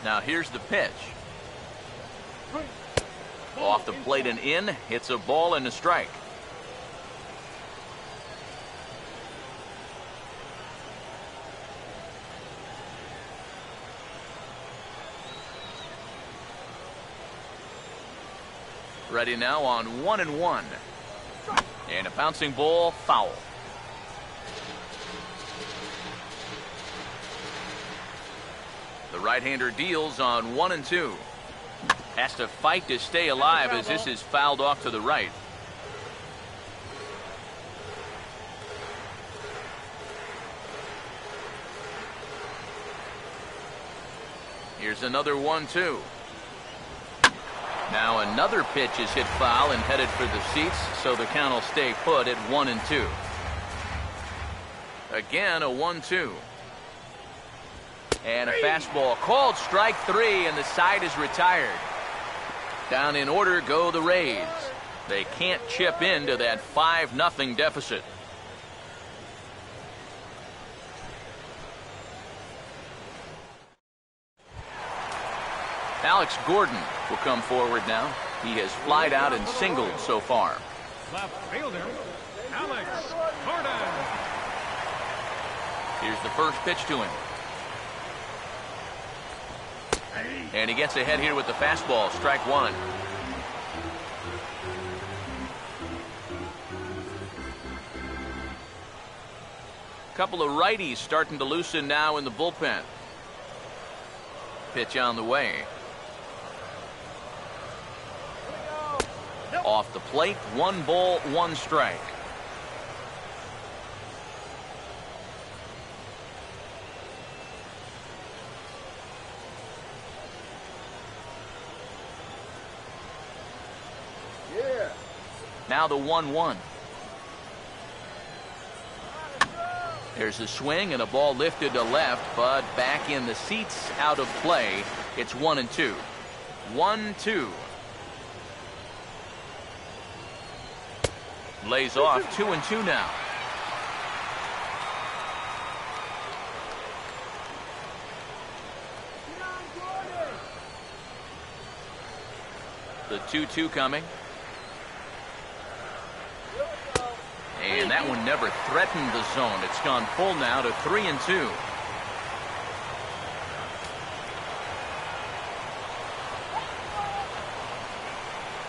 Now here's the pitch. Off the plate and in. It's a ball and a strike. Ready now on 1-1. And a bouncing ball, foul. The right-hander deals on 1-2. Has to fight to stay alive as this is fouled off to the right. Here's another 1-2. Now another pitch is hit foul and headed for the seats, so the count will stay put at 1-2. Again, a 1-2. And a fastball called strike three, and the side is retired. Down in order go the Rays. They can't chip into that 5-0 deficit. Alex Gordon will come forward now. He has flied out and singled so far. Left fielder, Alex Gordon. Here's the first pitch to him. And he gets ahead here with the fastball, strike one. Couple of righties starting to loosen now in the bullpen. Pitch on the way. Off the plate, 1 ball, 1 strike. Now the 1-1. There's a swing and a ball lifted to left, but back in the seats, out of play. It's 1-2. 1-2. Lays off 2-2 now. The 2-2 coming. And that one never threatened the zone. It's gone full now to 3-2.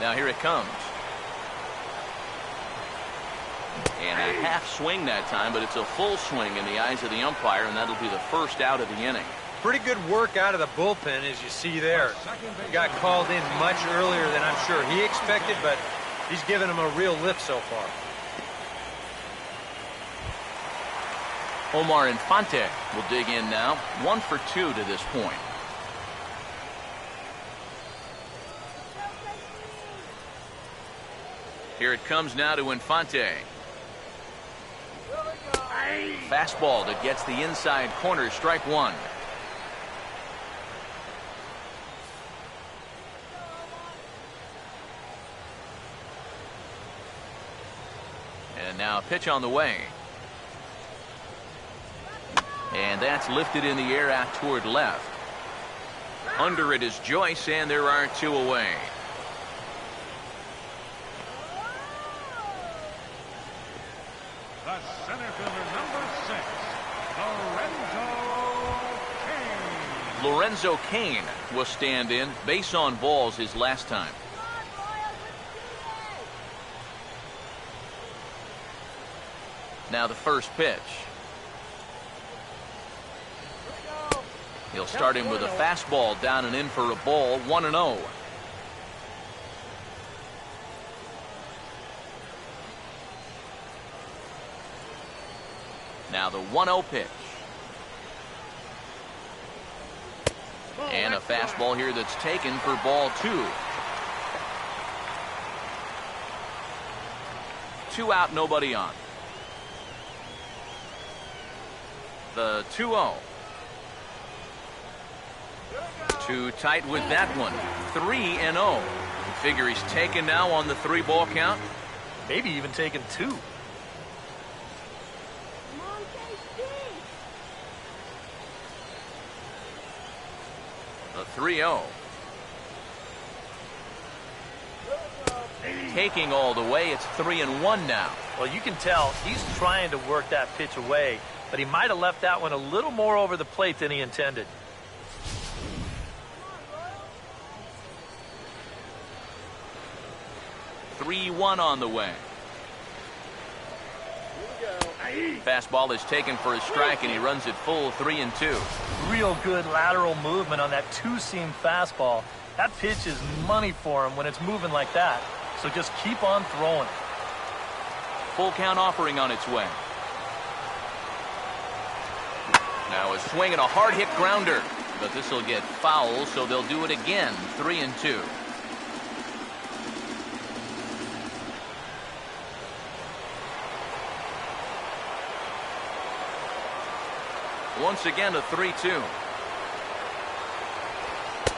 Now here it comes. And a half swing that time, but it's a full swing in the eyes of the umpire, and that'll be the first out of the inning. Pretty good work out of the bullpen, as you see there. He got called in much earlier than I'm sure he expected, but he's given him a real lift so far. Omar Infante will dig in now. 1 for 2 to this point. Here it comes now to Infante. Fastball that gets the inside corner, strike one. And now a pitch on the way. And that's lifted in the air out toward left. Under it is Joyce, and there are two away. The center fielder, number 6, Lorenzo Cain. Lorenzo Cain will stand in. Base on balls his last time. Now the first pitch. He'll start him with a fastball down and in for a ball. 1-0. Now the 1-0 pitch. And a fastball here that's taken for ball 2. 2 out, nobody on. The 2-0. Too tight with that one. 3-0. Figure he's taken now on the 3-ball count. Maybe even taken 2. The 3-0. Taking all the way. It's 3-1 now. Well, you can tell he's trying to work that pitch away, but he might have left that one a little more over the plate than he intended. 3-1 on the way. Fastball is taken for a strike, and he runs it full 3-2. Real good lateral movement on that two-seam fastball. That pitch is money for him when it's moving like that. So just keep on throwing it. Full count offering on its way. Now a swing and a hard hit grounder, but this will get foul, so they'll do it again. 3-2. Once again, a 3-2.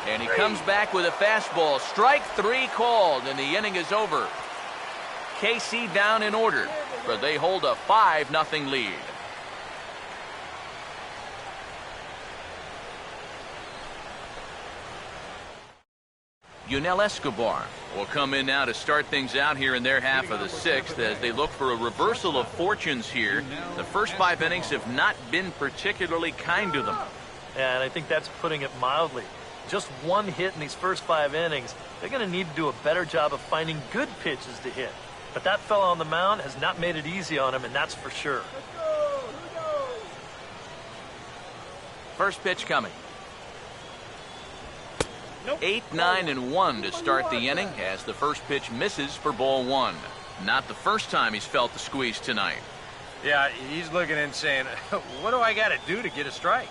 And he comes back with a fastball. Strike 3 called, and the inning is over. KC down in order, but they hold a 5-0 lead. Yunel Escobar will come in now to start things out here in their half of the 6th as they look for a reversal of fortunes here. The first 5 innings have not been particularly kind to them. And I think that's putting it mildly. Just one hit in these first 5 innings. They're going to need to do a better job of finding good pitches to hit. But that fella on the mound has not made it easy on him, and that's for sure. First pitch coming. 8, 9, and 1 to start the inning as the first pitch misses for ball 1. Not the first time he's felt the squeeze tonight. Yeah, he's looking and saying, what do I got to do to get a strike?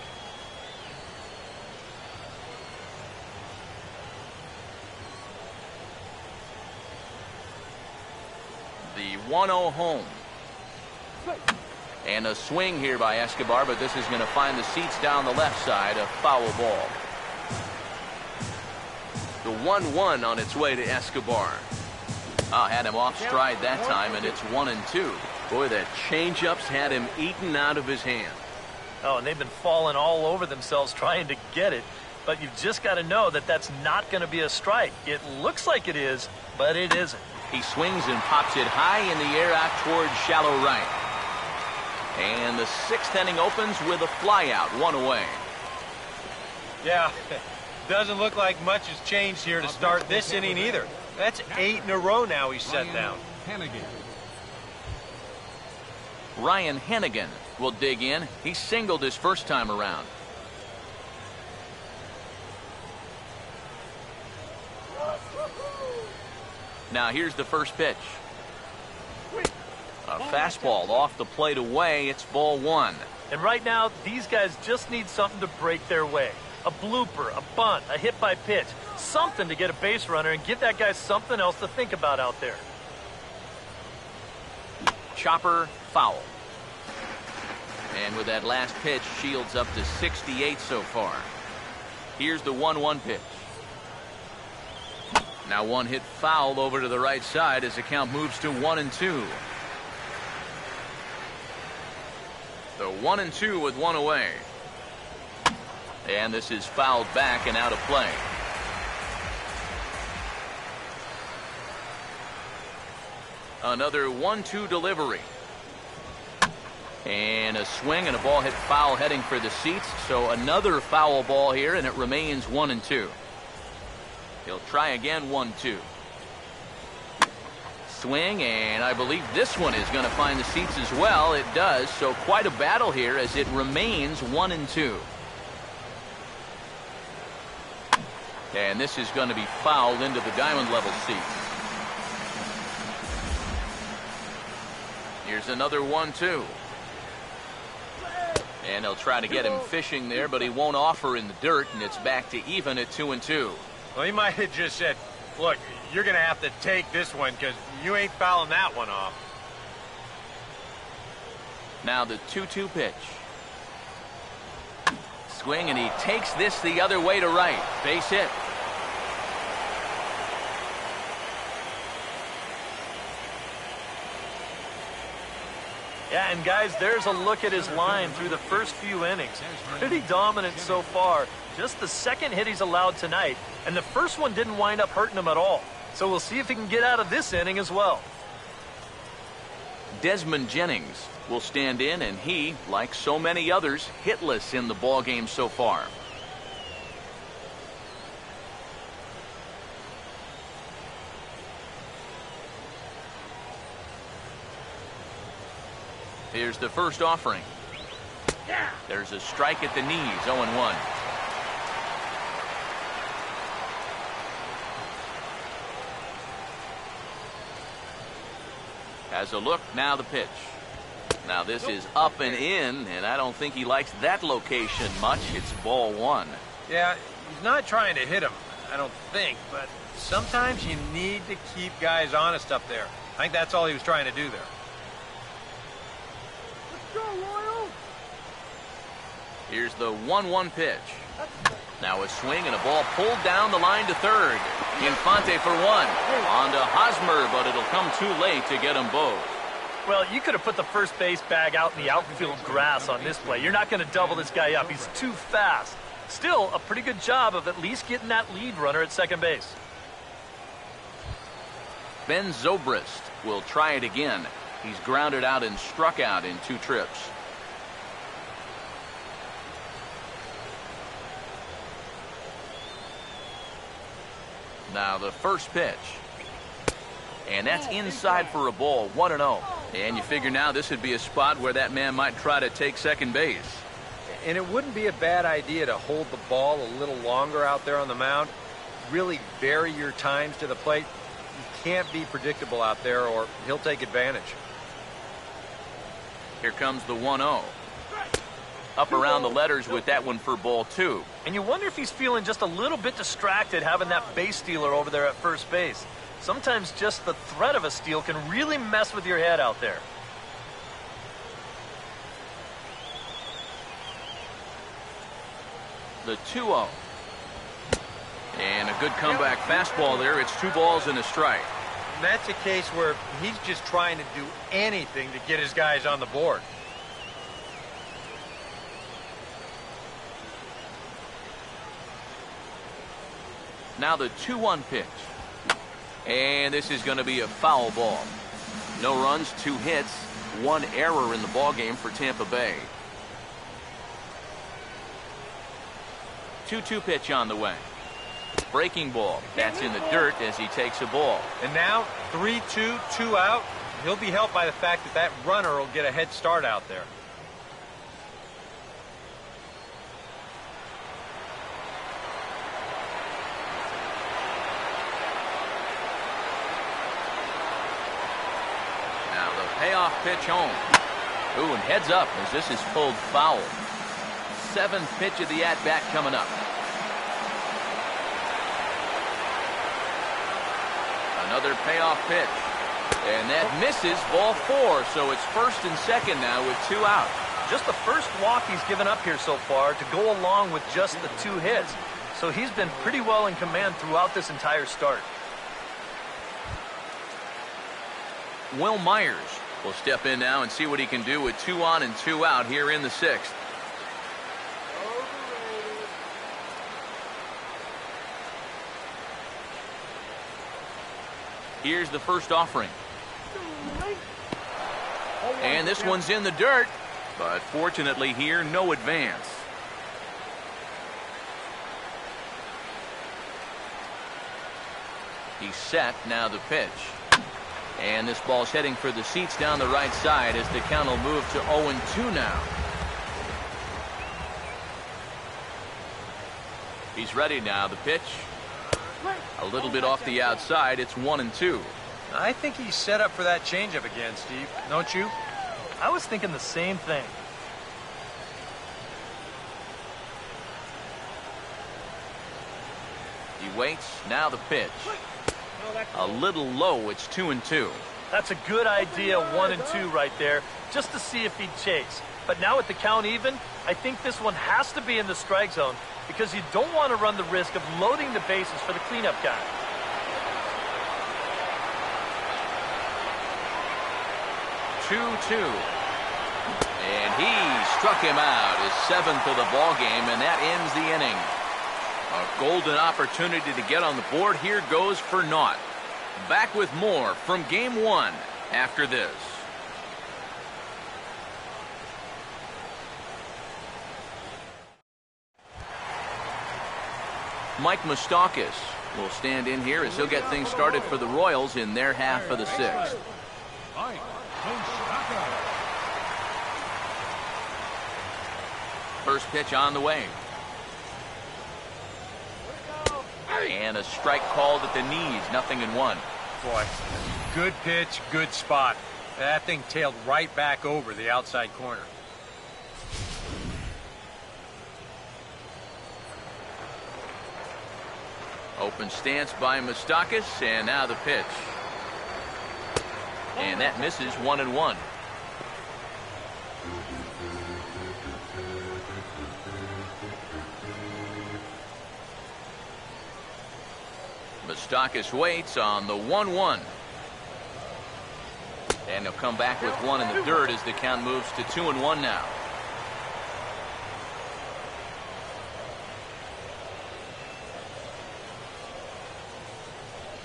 1-0 home. And a swing here by Escobar, but this is going to find the seats down the left side, a foul ball. The 1-1 on its way to Escobar. Had him off stride that time, and it's 1-2. Boy, that changeup's had him eaten out of his hand. Oh, and they've been falling all over themselves trying to get it. But you've just got to know that that's not going to be a strike. It looks like it is, but it isn't. He swings and pops it high in the air out towards shallow right. And the sixth inning opens with a flyout, 1 away. Yeah, doesn't look like much has changed here to start this inning either. That's 8 in a row now he's set down. Ryan Hennigan will dig in. He singled his first time around. Now here's the first pitch. A fastball off the plate away. It's ball 1. And right now, these guys just need something to break their way. A blooper, a bunt, a hit by pitch. Something to get a base runner and give that guy something else to think about out there. Chopper, foul. And with that last pitch, Shields up to 68 so far. Here's the 1-1 pitch. Now one hit foul over to the right side as the count moves to 1-2. The 1-2 with 1 away. And this is fouled back and out of play. Another 1-2 delivery. And a swing and a ball hit foul heading for the seats. So another foul ball here, and it remains 1-2. He'll try again, 1-2. Swing, and I believe this one is going to find the seats as well. It does, so quite a battle here as it remains 1-2. And this is going to be fouled into the diamond level seat. Here's another 1-2. And they'll try to get him fishing there, but he won't offer in the dirt, and it's back to even at 2-2. Well, he might have just said, look, you're going to have to take this one because you ain't fouling that one off. Now the 2-2 pitch. Swing, and he takes this the other way to right. Base hit. Yeah, and guys, there's a look at his line through the first few innings. Pretty dominant so far. Just the second hit he's allowed tonight, and the first one didn't wind up hurting him at all. So we'll see if he can get out of this inning as well. Desmond Jennings will stand in, and he, like so many others, hitless in the ballgame so far. Here's the first offering. There's a strike at the knees, 0-1. Has a look, now the pitch. Now this is up and in, and I don't think he likes that location much. It's ball 1. Yeah, he's not trying to hit him, I don't think, but sometimes you need to keep guys honest up there. I think that's all he was trying to do there. Here's the 1-1 pitch. Now a swing and a ball pulled down the line to third. Infante for 1. On to Hosmer, but it'll come too late to get them both. Well, you could have put the first base bag out in the outfield grass on this play. You're not going to double this guy up. He's too fast. Still, a pretty good job of at least getting that lead runner at second base. Ben Zobrist will try it again. He's grounded out and struck out in 2 trips. Now the first pitch. And that's inside for a ball, 1-0. And you figure now this would be a spot where that man might try to take second base. And it wouldn't be a bad idea to hold the ball a little longer out there on the mound. Really vary your times to the plate. You can't be predictable out there or he'll take advantage. Here comes the 1-0. Up around the letters with that one for ball 2. And you wonder if he's feeling just a little bit distracted having that base stealer over there at first base. Sometimes just the threat of a steal can really mess with your head out there. The 2-0. And a good comeback fastball there. It's 2 balls and a strike. And that's a case where he's just trying to do anything to get his guys on the board. Now the 2-1 pitch. And this is going to be a foul ball. No runs, 2 hits, 1 error in the ballgame for Tampa Bay. 2-2 pitch on the way. Breaking ball. That's in the dirt as he takes a ball. And now 3-2, 2 out. He'll be helped by the fact that that runner will get a head start out there. Now the payoff pitch home. Ooh, and heads up as this is pulled foul. 7th pitch of the at-bat coming up. Another payoff pitch. And that misses, ball 4. So it's 1st and 2nd now with 2 out. Just the first walk he's given up here so far to go along with just the 2 hits. So he's been pretty well in command throughout this entire start. Will Myers will step in now and see what he can do with 2 on and 2 out here in the 6th. Here's the first offering. And this one's in the dirt, but fortunately here, no advance. He's set, now the pitch. And this ball's heading for the seats down the right side as the count will move to 0-2 now. He's ready now, the pitch. A little bit off the outside, it's 1-2. I think he's set up for that changeup again, Steve. Don't you? I was thinking the same thing. He waits, now the pitch. A little low, it's 2-2. That's a good idea, 1-2 right there, just to see if he'd chase. But now with the count even, I think this one has to be in the strike zone because you don't want to run the risk of loading the bases for the cleanup guy. And he struck him out, his 7th of the ball game, and that ends the inning. A golden opportunity to get on the board here goes for naught. Back with more from Game 1 after this. Mike Moustakas will stand in here as he'll get things started for the Royals in their half of the 6th. Mike Moustakas. First pitch on the way. And a strike called at the knees, 0-1. Boy, good pitch, good spot. That thing tailed right back over the outside corner. Open stance by Moustakas, and now the pitch. And that misses, 1-1. Moustakas waits on the 1-1. And he'll come back with 1 in the dirt as the count moves to 2-1 now.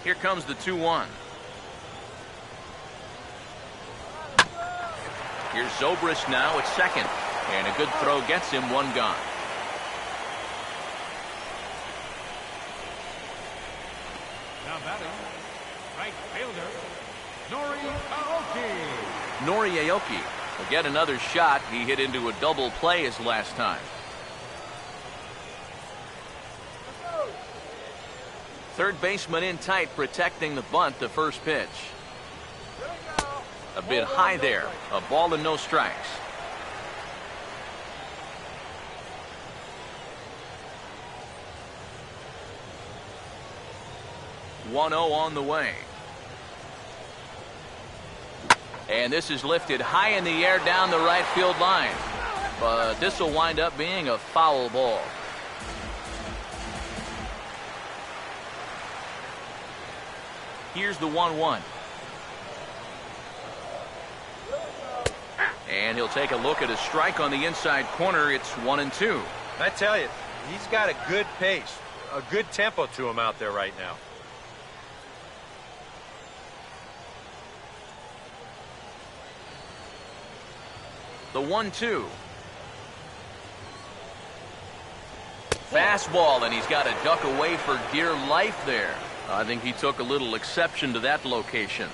Here comes the 2-1. Here's Zobrist now at second. And a good throw gets him 1 gone. Now batting, right fielder, Nori Aoki. Nori Aoki will get another shot. He hit into a double play his last time. Third baseman in tight, protecting the bunt, the first pitch. A bit high there. A ball and no strikes. 1-0 on the way. And this is lifted high in the air down the right field line. But this will wind up being a foul ball. Here's the 1-1. And he'll take a look at a strike on the inside corner. It's 1-2. I tell you, he's got a good pace, a good tempo to him out there right now. The 1-2. Fastball, and he's got to duck away for dear life there. I think he took a little exception to that location.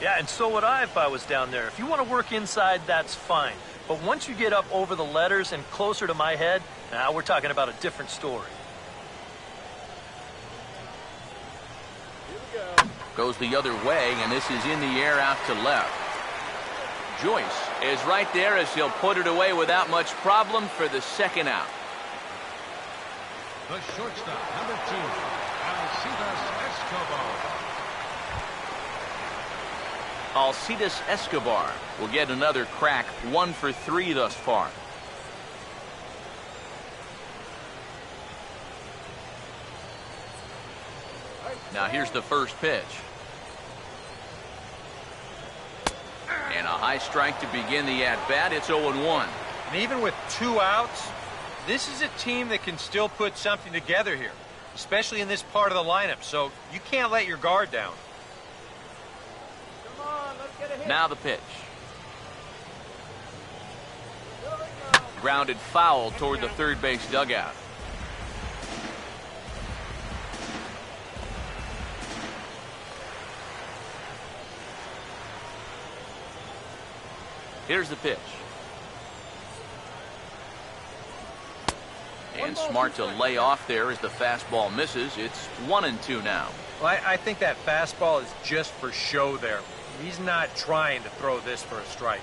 Yeah, and so would I if I was down there. If you want to work inside, that's fine. But once you get up over the letters and closer to my head, now we're talking about a different story. Goes the other way, and this is in the air out to left. Joyce is right there as he'll put it away without much problem for the second out. The shortstop, number 2, Alcides Escobar. Alcides Escobar will get another crack, 1 for 3 thus far. Now here's the first pitch. And a high strike to begin the at-bat. It's 0-1. And even with 2 outs, this is a team that can still put something together here, especially in this part of the lineup. So you can't let your guard down. Come on, let's get a hit. Now the pitch. Grounded foul toward the third base dugout. Here's the pitch. And smart to lay off there as the fastball misses. It's 1-2 now. Well, I think that fastball is just for show there. He's not trying to throw this for a strike.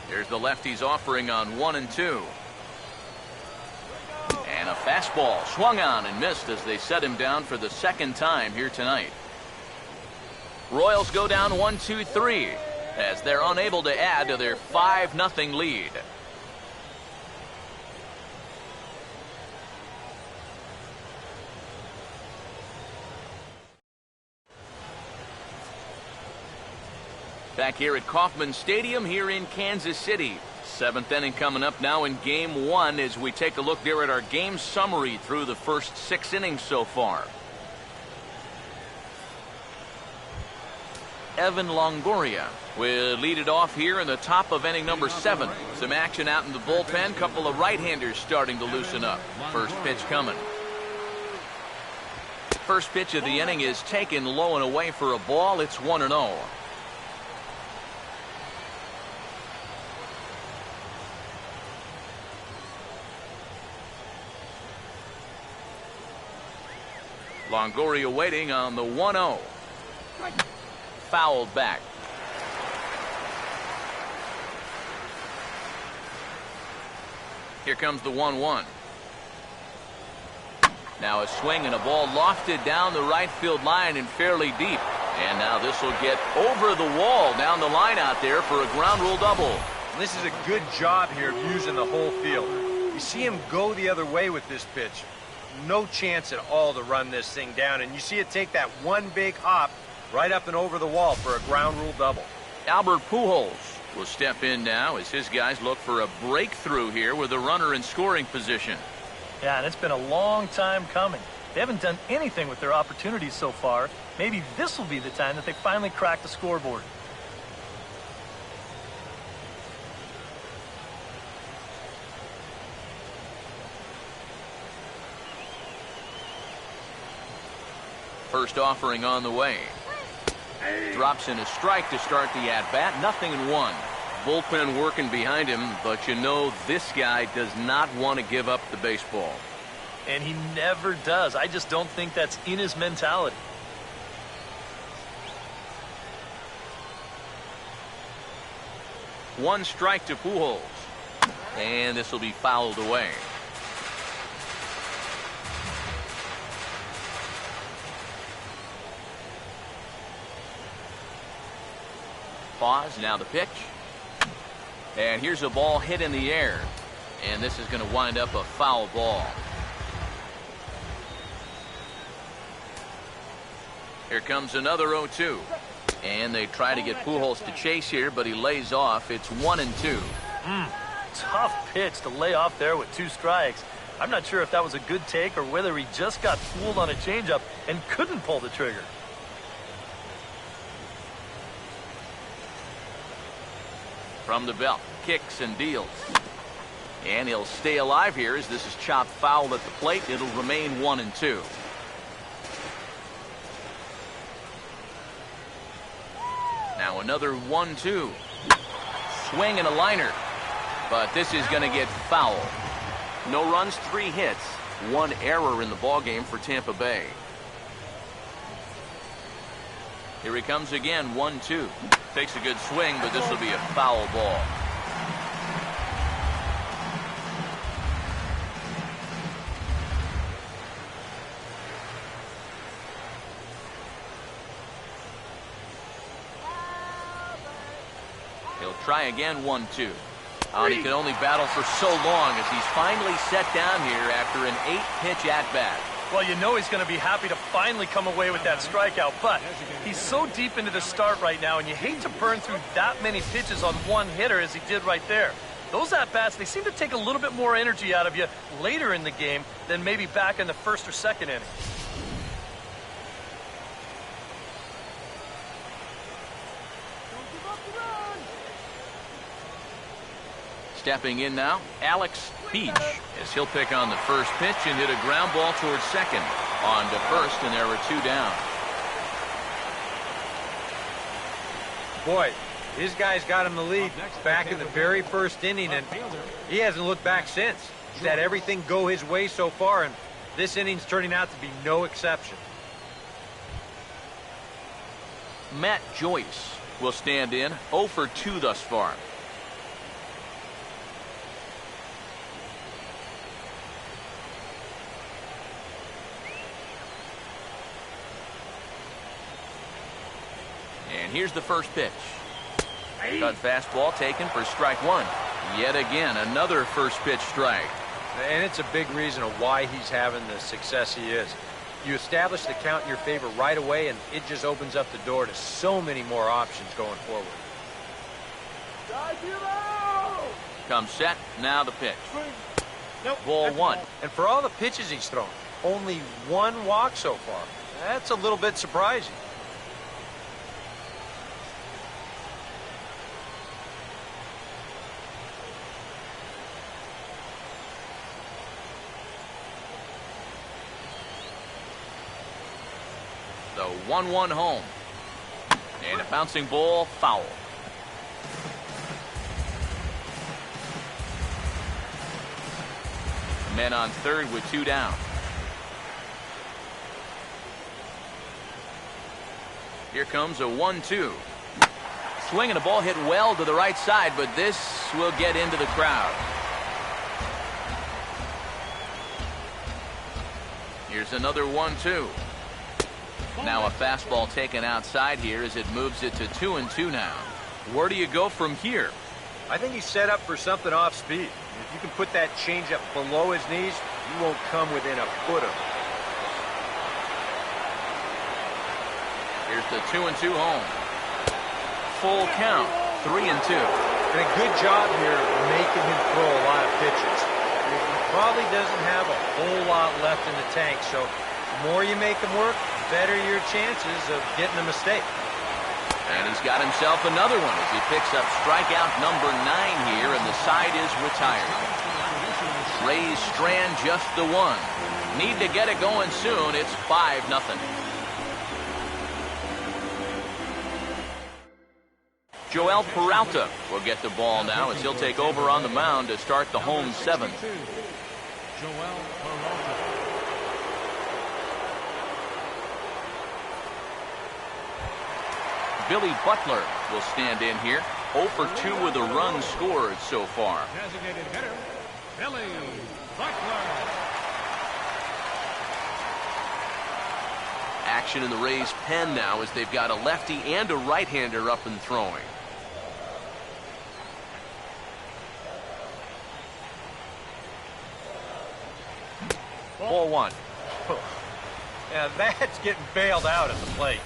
Here's the lefty's offering on 1-2. And a fastball swung on and missed as they set him down for the second time here tonight. Royals go down 1-2-3 as they're unable to add to their 5-0 lead. Back here at Kauffman Stadium here in Kansas City. 7th inning coming up now in Game 1 as we take a look there at our game summary through the first 6 innings so far. Evan Longoria will lead it off here in the top of inning number 7. Some action out in the bullpen. Couple of right-handers starting to loosen up. First pitch coming. First pitch of the inning is taken low and away for a ball. It's 1-0. Longoria waiting on the 1-0. Fouled back. Here comes the 1-1. Now a swing and a ball lofted down the right field line and fairly deep. And now this will get over the wall down the line out there for a ground rule double. This is a good job here of using the whole field. You see him go the other way with this pitch. No chance at all to run this thing down. And you see it take that one big hop right up and over the wall for a ground rule double. Albert Pujols will step in now as his guys look for a breakthrough here with a runner in scoring position. Yeah, and it's been a long time coming. They haven't done anything with their opportunities so far. Maybe this will be the time that they finally crack the scoreboard. First offering on the way. Drops in a strike to start the at-bat. 0-1. Bullpen working behind him, but you know this guy does not want to give up the baseball. And he never does. I just don't think that's in his mentality. One strike to Pujols. And this will be fouled away. pause. Now the pitch. And here's a ball hit in the air. And this is going to wind up a foul ball. Here comes another 0-2. And they try to get Pujols to chase here, but he lays off. It's 1-2. Tough pitch to lay off there with 2 strikes. I'm not sure if that was a good take or whether he just got fooled on a changeup and couldn't pull the trigger. From the belt, kicks and deals. And he'll stay alive here as this is chopped foul at the plate. It'll remain 1-2. Now another 1-2. Swing and a liner. But this is going to get foul. No runs, 3 hits. 1 error in the ballgame for Tampa Bay. Here he comes again, 1-2. Takes a good swing, but this will be a foul ball. He'll try again, 1-2. And he can only battle for so long as he's finally set down here after an 8-pitch at-bat. Well, you know he's going to be happy to finally come away with that strikeout, but he's so deep into the start right now, and you hate to burn through that many pitches on one hitter as he did right there. Those at-bats, they seem to take a little bit more energy out of you later in the game than maybe back in the first or second inning. Stepping in now, Alex Beach, as he'll pick on the first pitch and hit a ground ball towards second. On to first, and there were 2 down. Boy, his guys got him the lead back in the very first inning, and he hasn't looked back since. He's had everything go his way so far, and this inning's turning out to be no exception. Matt Joyce will stand in, 0 for 2 thus far. And here's the first pitch. Cut fastball taken for strike 1. Yet again, another first pitch strike. And it's a big reason of why he's having the success he is. You establish the count in your favor right away, and it just opens up the door to so many more options going forward. Comes set, now the pitch. Ball 1. And for all the pitches he's thrown, only 1 walk so far. That's a little bit surprising. The 1-1 home. And a bouncing ball, foul. Men on third with 2 down. Here comes a 1-2. Swing and a ball hit well to the right side, but this will get into the crowd. Here's another 1-2. Now a fastball taken outside here as it moves it to 2-2 now. Where do you go from here? I think he's set up for something off speed. If you can put that changeup below his knees, you won't come within a foot of it. Here's the 2-2 home. Full count, 3-2. And a good job here making him throw a lot of pitches. He probably doesn't have a whole lot left in the tank, so the more you make him work, the better your chances of getting a mistake. And he's got himself another one as he picks up strikeout number 9 here, and the side is retired. Rays strand just the 1. Need to get it going soon. It's 5-0. Joel Peralta will get the ball now as he'll take over on the mound to start the home 7th. Joel Peralta. Billy Butler will stand in here. 0 for 2 with a run scored so far. Designated hitter, Billy Butler. Action in the Rays' pen now as they've got a lefty and a right-hander up and throwing. Ball one. Yeah, that's getting bailed out at the plate.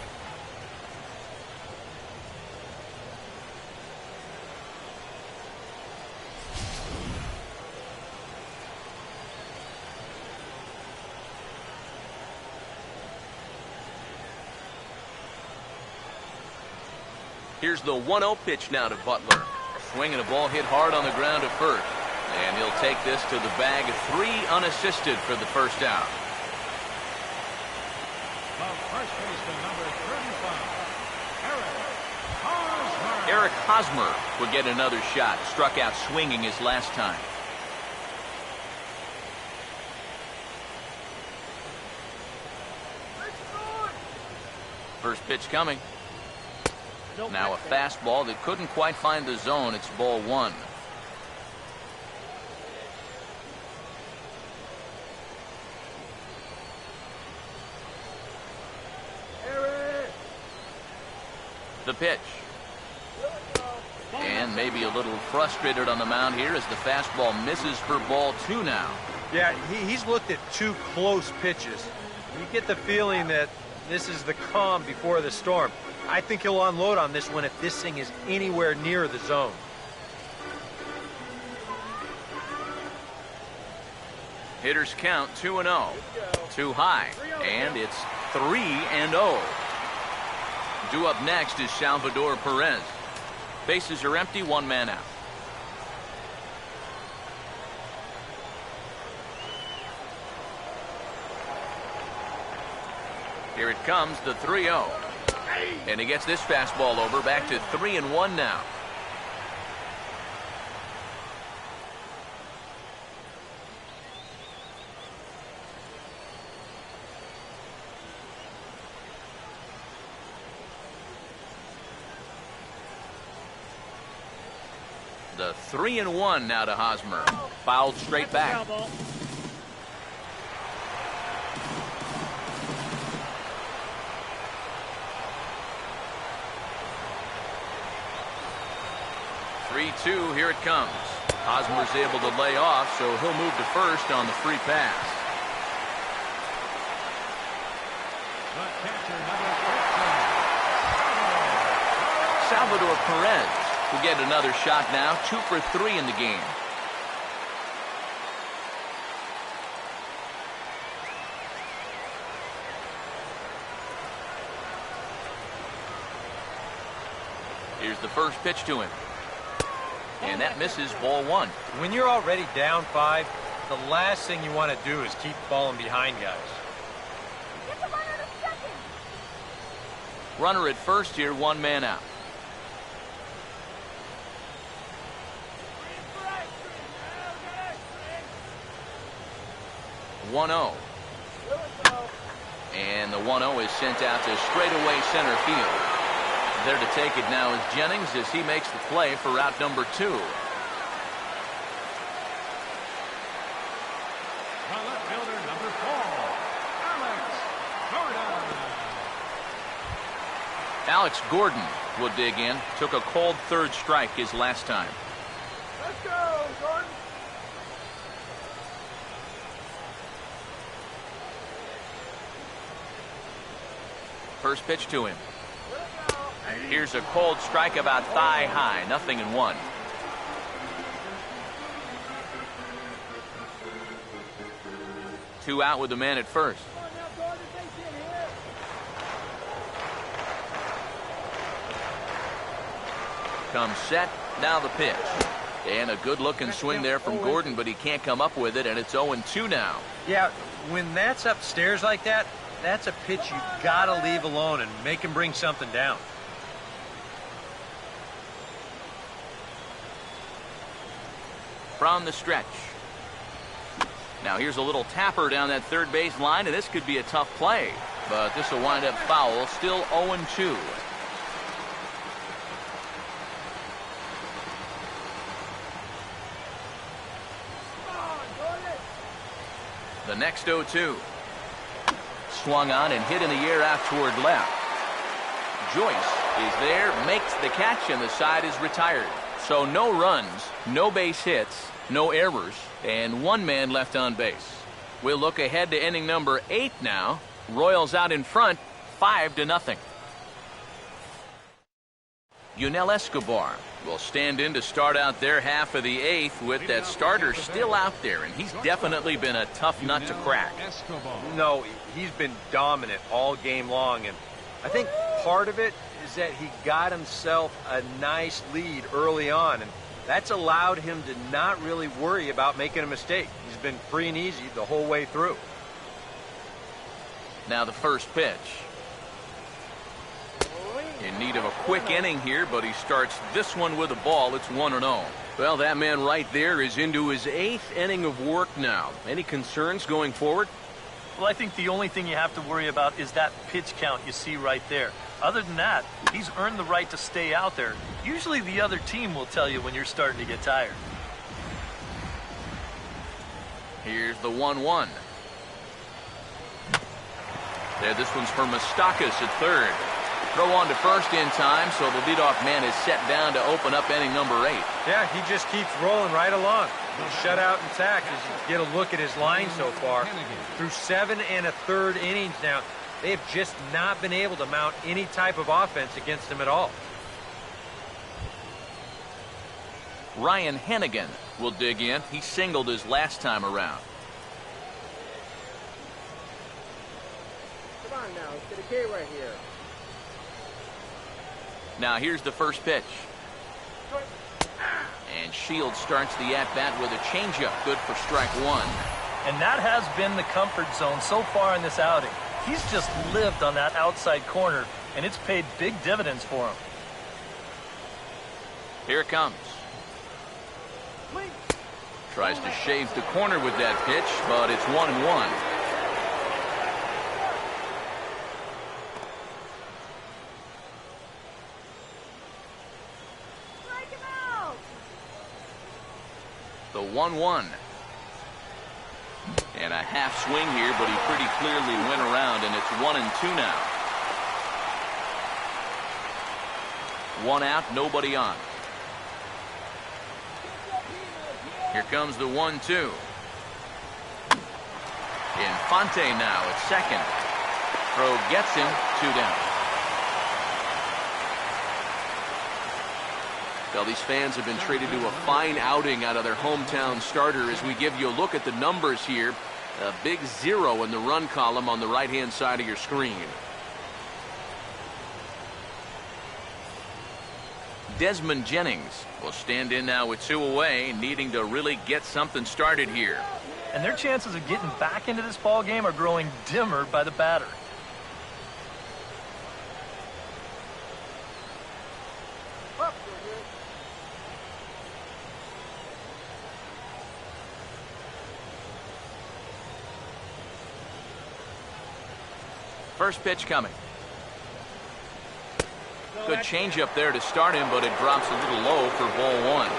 Here's the 1-0 pitch now to Butler. Swinging a ball hit hard on the ground at first. And he'll take this to the bag. 3 unassisted for the first out. The first baseman, number 35, Eric Hosmer will get another shot. Struck out swinging his last time. First pitch coming. Now a fastball that couldn't quite find the zone. It's ball one. The pitch. And maybe a little frustrated on the mound here as the fastball misses for ball two now. Yeah, he's looked at 2 close pitches. You get the feeling that this is the calm before the storm. I think he'll unload on this one if this thing is anywhere near the zone. Hitters count 2-0. Too high. And it's 3-0. Due up next is Salvador Perez. Bases are empty, 1 man out. Here it comes, the 3-0. And he gets this fastball over, back to 3-1 now. The 3-1 now to Hosmer. Fouled straight back. Two, here it comes. Hosmer's able to lay off, so he'll move to first on the free pass. the catcher, number 13, Salvador Perez will get another shot now. 2 for 3 in the game. Here's the first pitch to him. And that misses, ball one. When you're already down 5, the last thing you want to do is keep falling behind guys. Get the runner to second. Runner at first here, 1 man out. Green for ice cream. 1-0. Here we go. And the 1-0 is sent out to straightaway center field. There to take it now is Jennings as he makes the play for route number 2. the left fielder, number 4, Alex Alex Gordon. Gordon will dig in. Took a called third strike his last time. Let's go, Gordon. First pitch to him. Here's a cold strike about thigh high. 0-1. Two out with the man at first. Come on now, Gordon, take it here. Comes set. Now the pitch. And a good looking swing there from Gordon, but he can't come up with it, and it's 0-2 now. Yeah, when that's upstairs like that, that's a pitch you gotta leave alone and make him bring something down. From the stretch. Now here's a little tapper down that third base line, and this could be a tough play. But this will wind up foul. Still 0-2. Come on, Gordon. The next 0-2. Swung on and hit in the air out toward left. Joyce is there, makes the catch, and the side is retired. So no runs, no base hits, no errors, and 1 man left on base. We'll look ahead to inning number 8 now. Royals out in front, 5-0. Yunel Escobar will stand in to start out their half of the 8th with that starter still out there, and he's definitely been a tough nut to crack. No, he's been dominant all game long, and I think part of it is that he got himself a nice lead early on, and that's allowed him to not really worry about making a mistake. He's been free and easy the whole way through. Now the first pitch. In need of a quick inning here, but he starts this one with a ball. It's 1-0. Well, that man right there is into his 8th inning of work now. Any concerns going forward? Well, I think the only thing you have to worry about is that pitch count you see right there. Other than that, he's earned the right to stay out there. Usually the other team will tell you when you're starting to get tired. Here's the 1-1. There, this one's for Moustakas at third. Throw on to first in time, so the leadoff man is set down to open up inning number 8. Yeah, he just keeps rolling right along. Shutout intact as you get a look at his line so far. Through 7 1/3 innings now, they have just not been able to mount any type of offense against him at all. Ryan Hennigan will dig in. He singled his last time around. Come on now, let's get a K right here. Now here's the first pitch. And Shields starts the at-bat with a changeup, good for strike 1. And that has been the comfort zone so far in this outing. He's just lived on that outside corner, and it's paid big dividends for him. Here it comes. Tries to shave the corner with that pitch, but it's 1-1. The 1-1. And a half swing here, but he pretty clearly went around, and it's 1-2 now. 1 out, nobody on. Here comes the 1-2. Infante now at second. Throw gets him, 2 down. Well, these fans have been treated to a fine outing out of their hometown starter as we give you a look at the numbers here. A big 0 in the run column on the right-hand side of your screen. Desmond Jennings will stand in now with 2 away, needing to really get something started here. And their chances of getting back into this ball game are growing dimmer by the batter. First pitch coming. Good changeup there to start him, but it drops a little low for ball 1.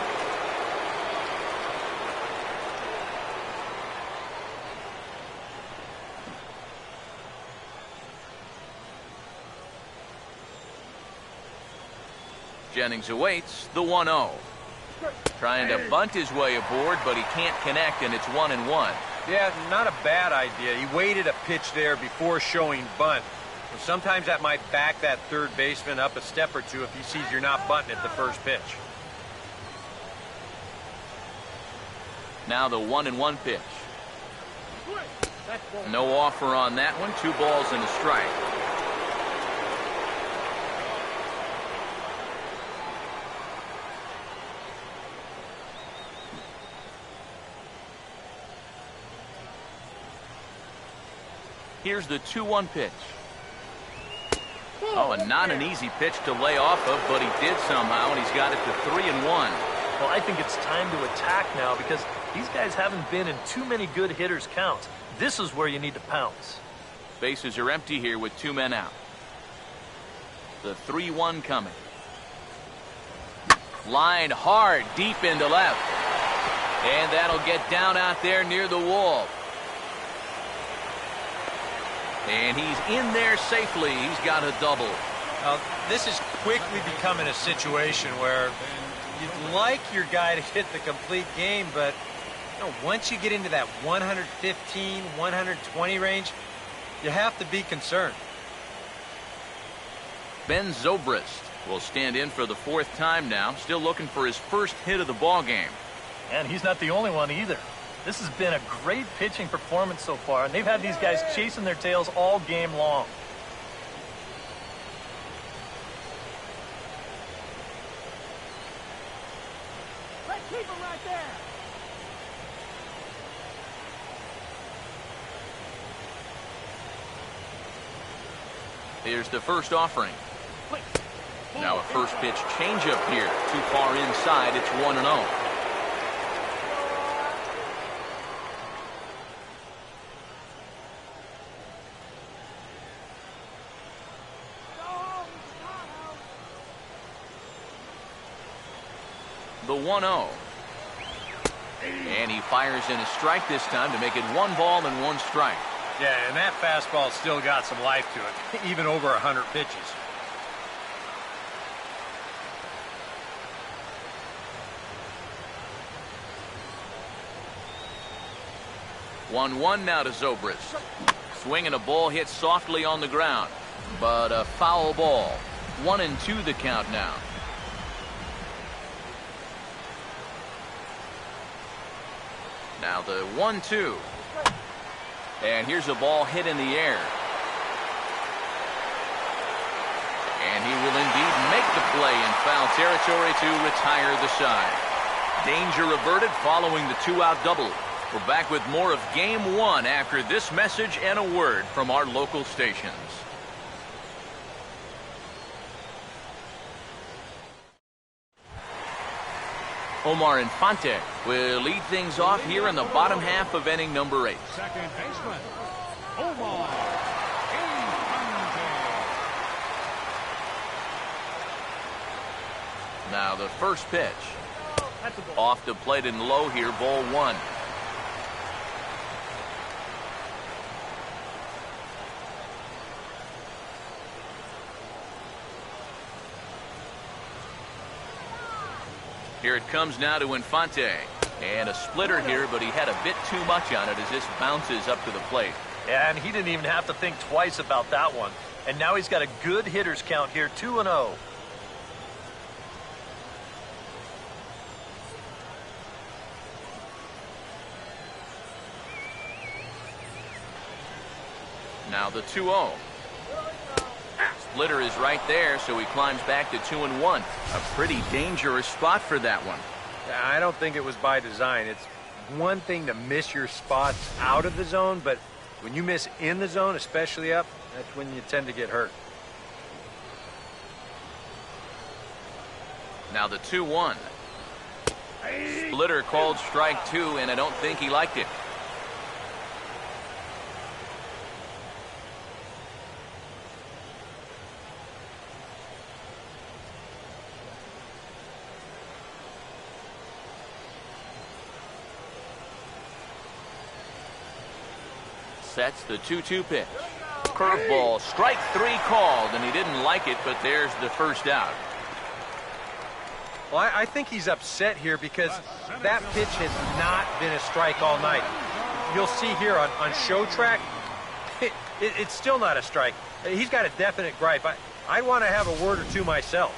Jennings awaits the 1-0. Trying to bunt his way aboard, but he can't connect, and it's 1-1. Yeah, not a bad idea. He waited a pitch there before showing bunt. So sometimes that might back that third baseman up a step or two if he sees you're not bunting at the first pitch. Now the 1-1 pitch. No offer on that one. 2 balls and a strike. Here's the 2-1 pitch. Oh, and not an easy pitch to lay off of, but he did somehow, and he's got it to 3-1. Well, I think it's time to attack now because these guys haven't been in too many good hitters' counts. This is where you need to pounce. Bases are empty here with 2 men out. The 3-1 coming. Line hard, deep into left. And that'll get down out there near the wall. And he's in there safely. He's got a double. This is quickly becoming a situation where you'd like your guy to hit the complete game, but You know, once you get into that 115, 120 range, you have to be concerned. Ben Zobrist will stand in for the 4th time now, still looking for his first hit of the ball game. And he's not the only one either. This has been a great pitching performance so far, and they've had these guys chasing their tails all game long. Let's keep him right there. Here's the first offering. Now a first pitch changeup here. Too far inside. It's 1-0. The 1-0. And he fires in a strike this time to make it 1 ball and 1 strike. Yeah, and that fastball still got some life to it, even over 100 pitches. One now to Zobrist. Swinging a ball hit softly on the ground, but a foul ball. 1-2 the count now. Now the 1-2. And here's a ball hit in the air. And he will indeed make the play in foul territory to retire the side. Danger averted following the 2-out double. We're back with more of Game 1 after this message and a word from our local stations. Omar Infante will lead things off here in the bottom half of inning number 8. Second baseman, Omar Infante. Now the first pitch. Off the plate and low here, ball 1. Here it comes now to Infante. And a splitter here, but he had a bit too much on it as this bounces up to the plate. And he didn't even have to think twice about that one. And now he's got a good hitter's count here, 2-0. Now the 2-0. Splitter is right there, so he climbs back to 2-1. A pretty dangerous spot for that one. Yeah, I don't think it was by design. It's one thing to miss your spots out of the zone, but when you miss in the zone, especially up, that's when you tend to get hurt. Now the 2-1. Splitter called strike 2, and I don't think he liked it. Sets the 2-2 pitch. Curveball, strike 3 called, and he didn't like it, but there's the first out. Well, I think he's upset here because that pitch has not been a strike all night. You'll see here on show track, it's still not a strike. He's got a definite gripe. I want to have a word or two myself.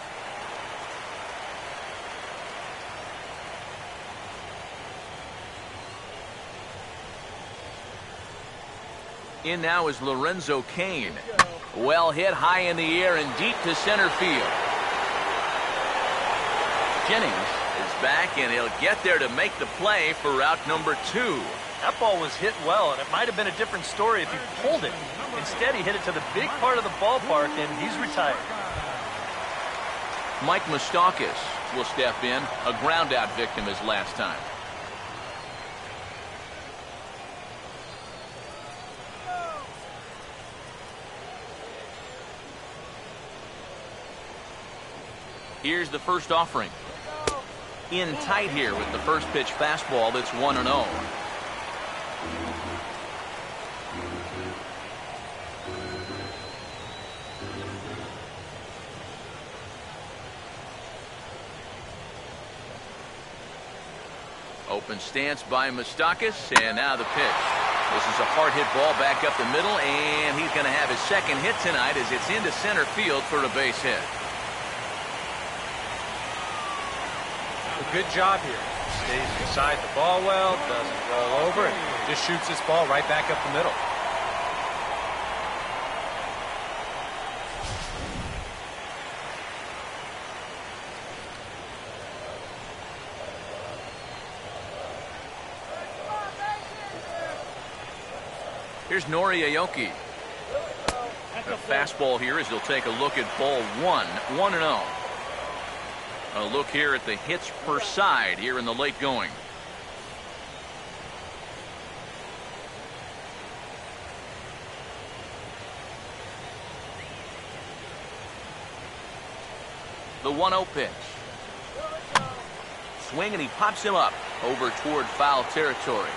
In now is Lorenzo Cain. Well hit high in the air and deep to center field. Jennings is back, and he'll get there to make the play for out number 2. That ball was hit well, and it might have been a different story if he pulled it. Instead, he hit it to the big part of the ballpark, and he's retired. Mike Moustakas will step in, a ground-out victim as last time. Here's the first offering. In tight here with the first pitch fastball that's 1-0. open stance by Moustakas, and now the pitch. This is a hard hit ball back up the middle, and he's going to have his second hit tonight as it's into center field for a base hit. A good job here. Stays beside the ball well, doesn't roll over, and just shoots this ball right back up the middle. Here's Nori Aoki. A fastball here as he'll take a look at ball 1-0. A look here at the hits per side here in the late going. The 1-0 pitch. Swing, and he pops him up over toward foul territory.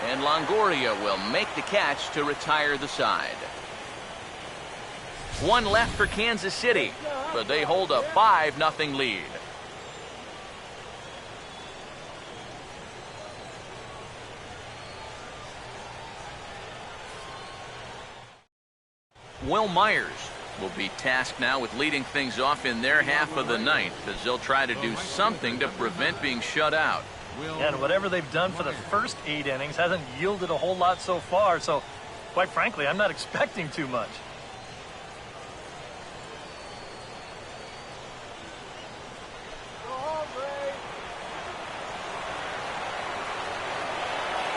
And Longoria will make the catch to retire the side. One left for Kansas City, but they hold a 5-0 lead. Will Myers will be tasked now with leading things off in their half of the ninth as they'll try to do something to prevent being shut out. And whatever they've done for the first 8 innings hasn't yielded a whole lot so far, so quite frankly, I'm not expecting too much.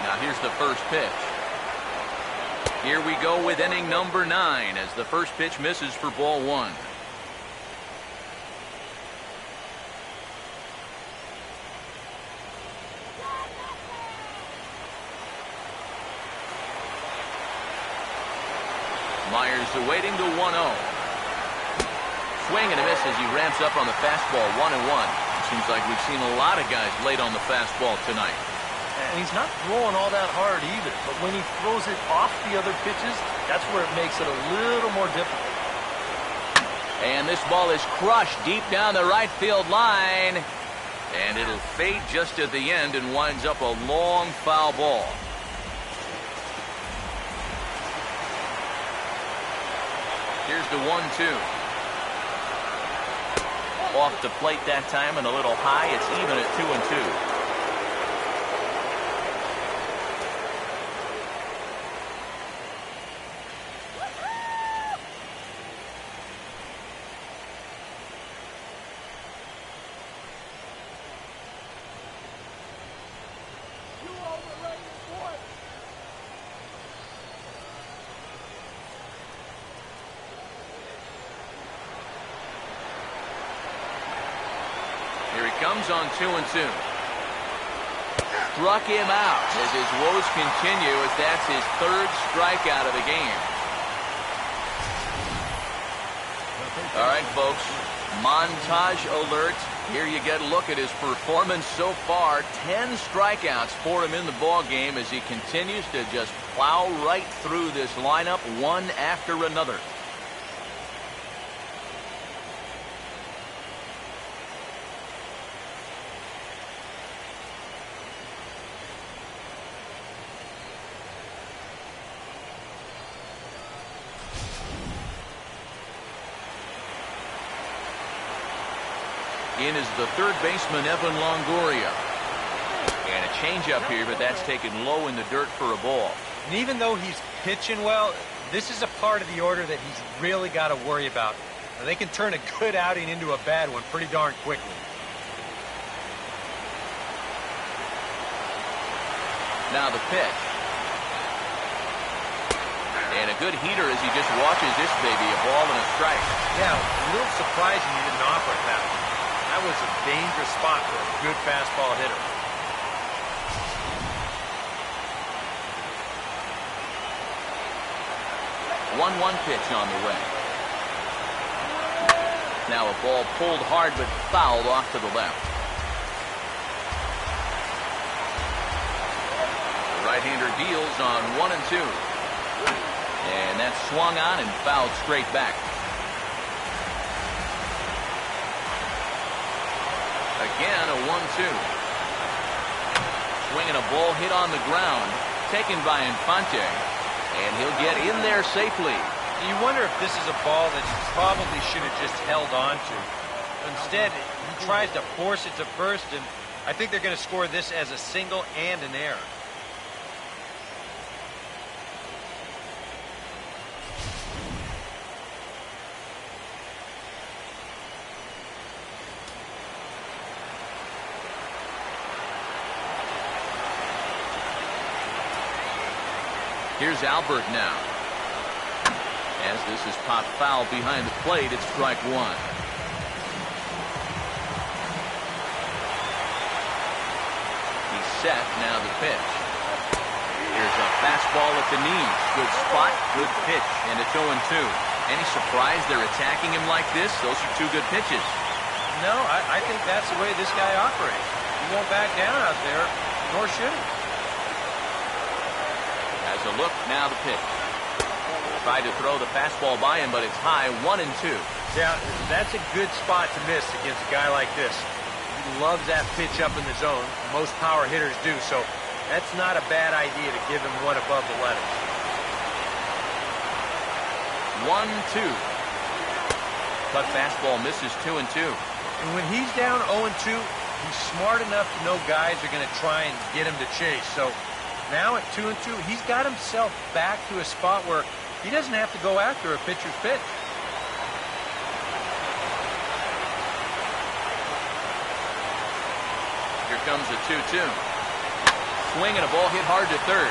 Now here's the first pitch. Here we go with inning number 9 as the first pitch misses for ball 1. Myers awaiting the 1-0. Swing and a miss as he ramps up on the fastball. 1-1. Seems like we've seen a lot of guys late on the fastball tonight. And he's not throwing all that hard either, but when he throws it off the other pitches, that's where it makes it a little more difficult. And this ball is crushed deep down the right field line, and it'll fade just at the end and winds up a long foul ball. Here's the 1-2. Off the plate that time and a little high. It's even at 2-2. Comes on 2-2. Struck him out as his woes continue as that's his 3rd strikeout of the game. All right, folks, montage alert. Here you get a look at his performance so far. 10 strikeouts for him in the ball game as he continues to just plow right through this lineup one after another. In is the 3rd baseman, Evan Longoria. And a changeup here, but that's taken low in the dirt for a ball. And even though he's pitching well, this is a part of the order that he's really got to worry about. Now, they can turn a good outing into a bad one pretty darn quickly. Now the pitch. And a good heater as he just watches this baby, a ball and a strike. Yeah, a little surprising he didn't offer it that one. That was a dangerous spot for a good fastball hitter. One pitch on the way. Now a ball pulled hard but fouled off to the left. The right-hander deals on 1-2. And that's swung on and fouled straight back. Again, a 1-2. swinging a ball hit on the ground, taken by Infante, and he'll get in there safely. You wonder if this is a ball that he probably should have just held on to. Instead, he tries to force it to first, and I think they're going to score this as a single and an error. Here's Albert now. As this is popped foul behind the plate, it's strike one. He's set, now the pitch. Here's a fastball at the knees. Good spot, good pitch, and it's 0-2. Any surprise they're attacking him like this? Those are two good pitches. No, I think that's the way this guy operates. He won't back down out there, nor should he. As a look, now the pitch. Tried to throw the fastball by him, but it's high, 1-2. Yeah, that's a good spot to miss against a guy like this. He loves that pitch up in the zone. Most power hitters do, so that's not a bad idea to give him one above the letters. 1-2. Cut fastball misses, 2-2. And when he's down 0-2, he's smart enough to know guys are going to try and get him to chase. So now at 2-2, he's got himself back to a spot where he doesn't have to go after a pitcher's pitch. Here comes a 2-2. Swing and a ball hit hard to third.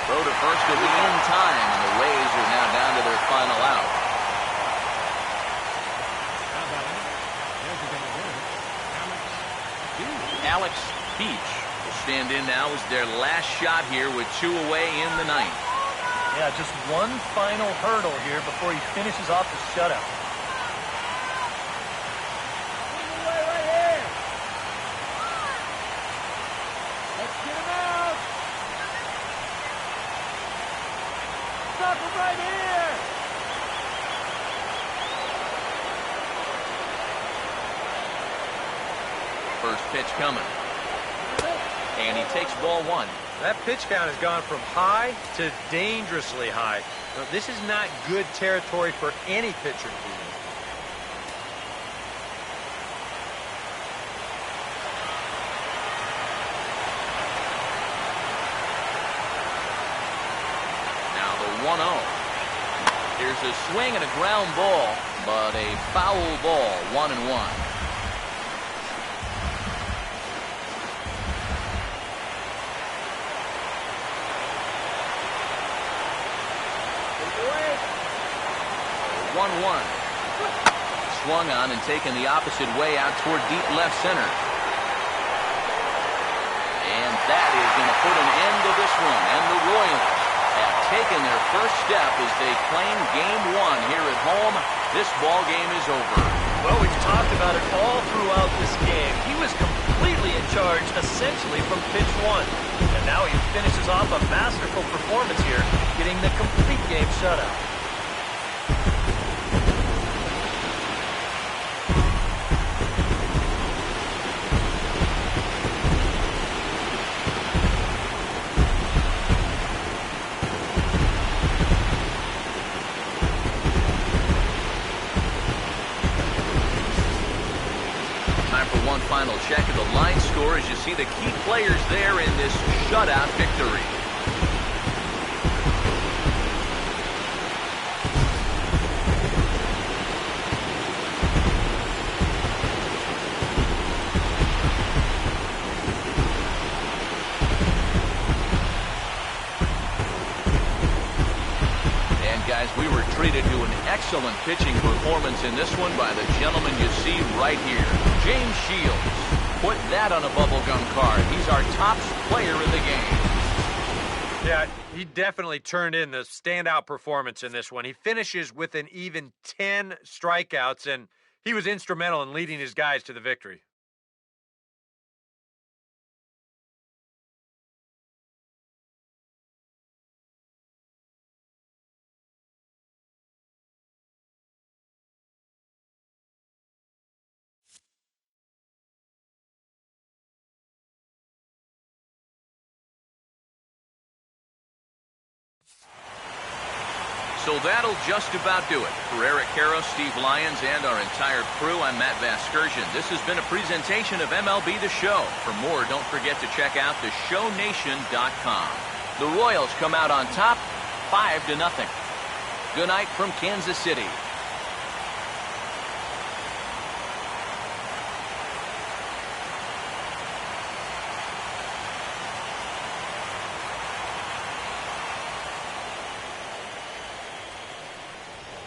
Throw to first will be in time, and the Rays are now down to their final out. Alex Beach will stand in now as their last shot here with 2 away in the ninth. Yeah, just one final hurdle here before he finishes off the shutout. Right here. Let's get him out. Stop him right here. First pitch coming. And he takes ball one. That pitch count has gone from high to dangerously high. Now, this is not good territory for any pitcher to be in. Now the 1-0. Here's a swing and a ground ball, but a foul ball, 1-1. Swung on and taken the opposite way out toward deep left center. And that is going to put an end to this one. And the Royals have taken their first step as they claim game one here at home. This ball game is over. Well, we've talked about it all throughout this game. He was completely in charge, essentially, from pitch one. And now he finishes off a masterful performance here, getting the complete game shutout. Final check of the line score as you see the key players there in this shutout victory. And guys, we were treated to an excellent pitching performance in this one by the gentleman you see right here. James Shields. Put that on a bubblegum card. He's our top player in the game. Yeah, he definitely turned in the standout performance in this one. He finishes with an even 10 strikeouts, and he was instrumental in leading his guys to the victory. So that'll just about do it. For Eric Caro, Steve Lyons, and our entire crew, I'm Matt Vasgersian. This has been a presentation of MLB The Show. For more, don't forget to check out theshownation.com. The Royals come out on top, 5-0. Good night from Kansas City.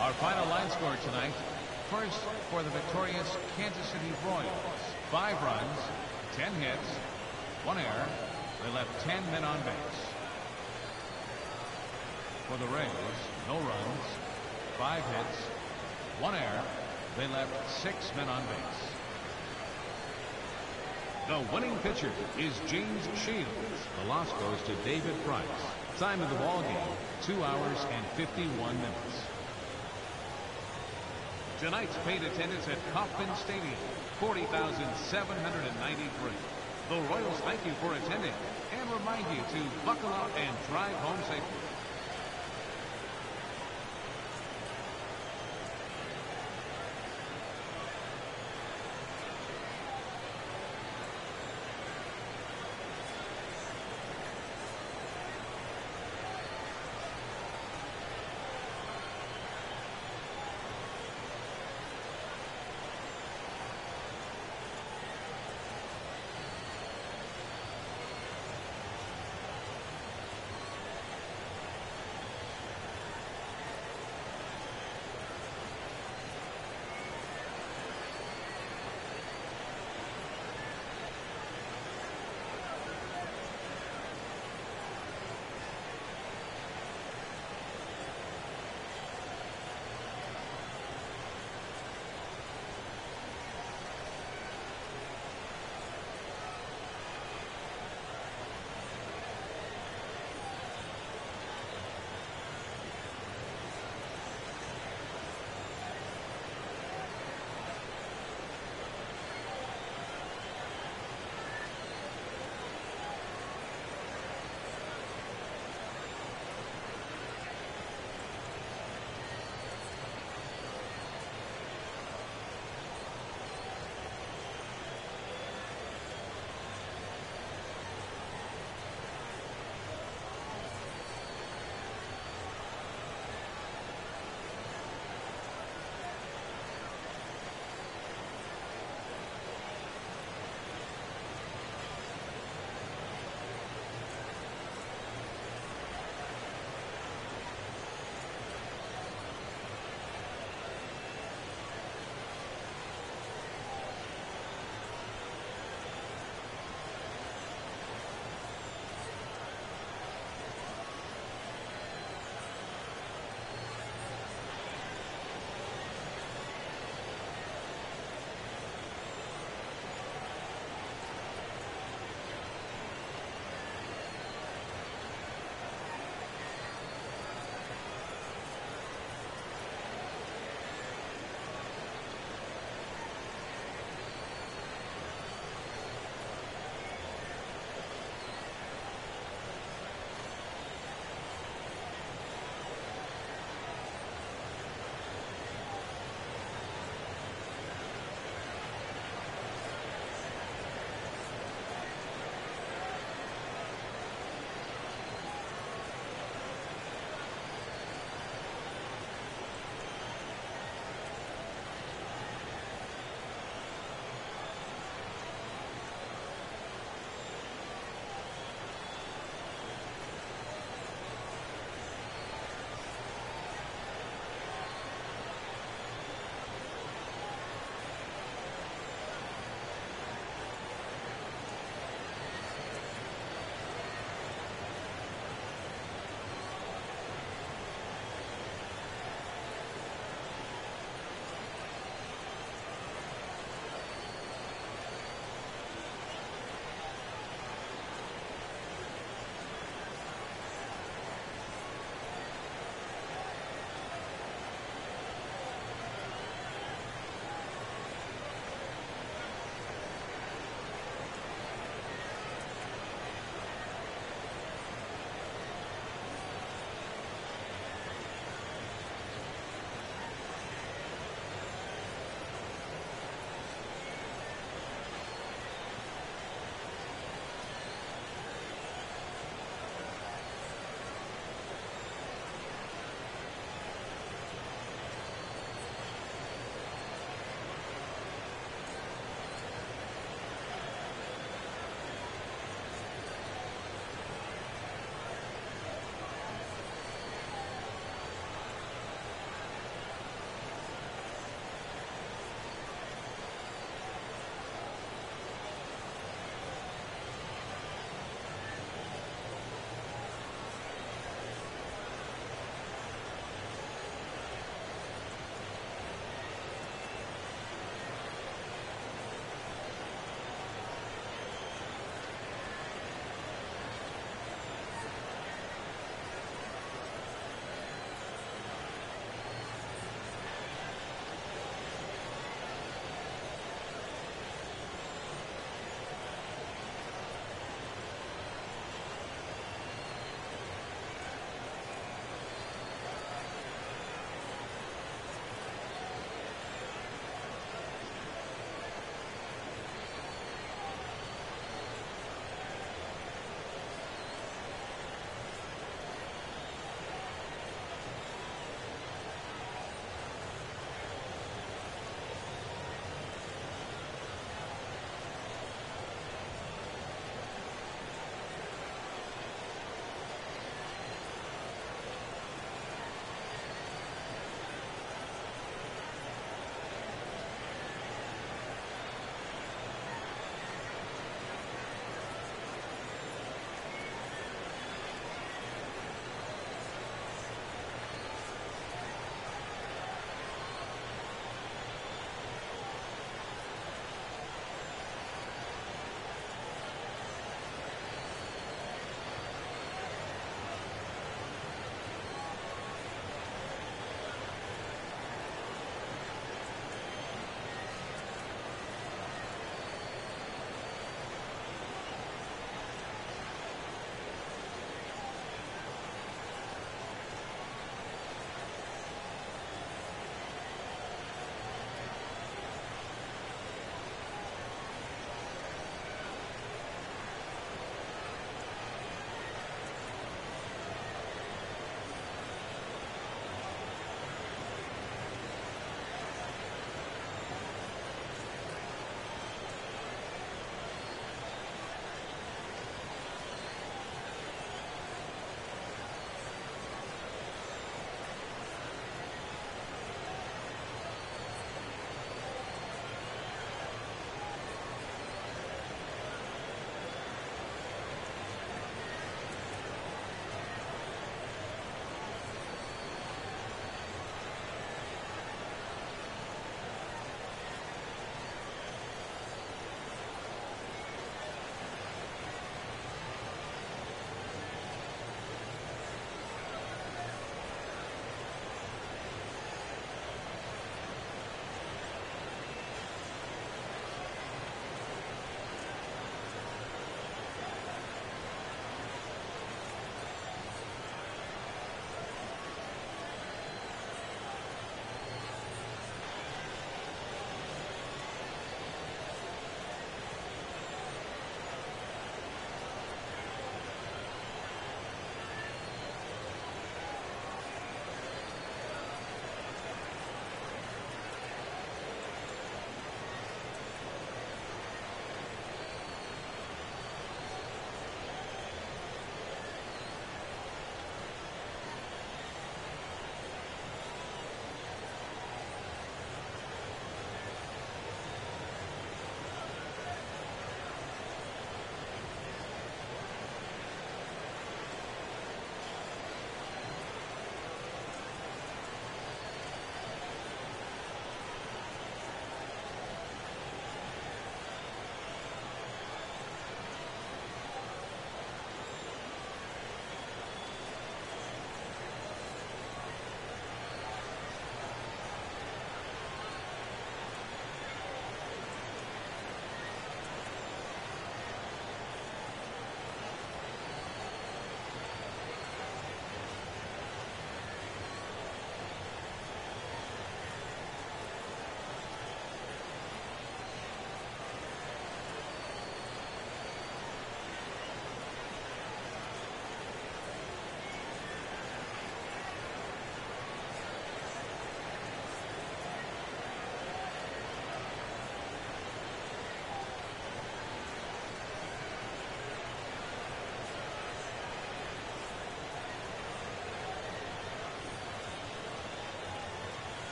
Our final line score tonight. First, for the victorious Kansas City Royals. 5 runs, 10 hits, 1 error. They left 10 men on base. For the Rays, no runs, 5 hits, 1 error. They left 6 men on base. The winning pitcher is James Shields. The loss goes to David Price. Time of the ball game, 2 hours and 51 minutes. Tonight's paid attendance at Kauffman Stadium, 40,793. The Royals thank you for attending and remind you to buckle up and drive home safely.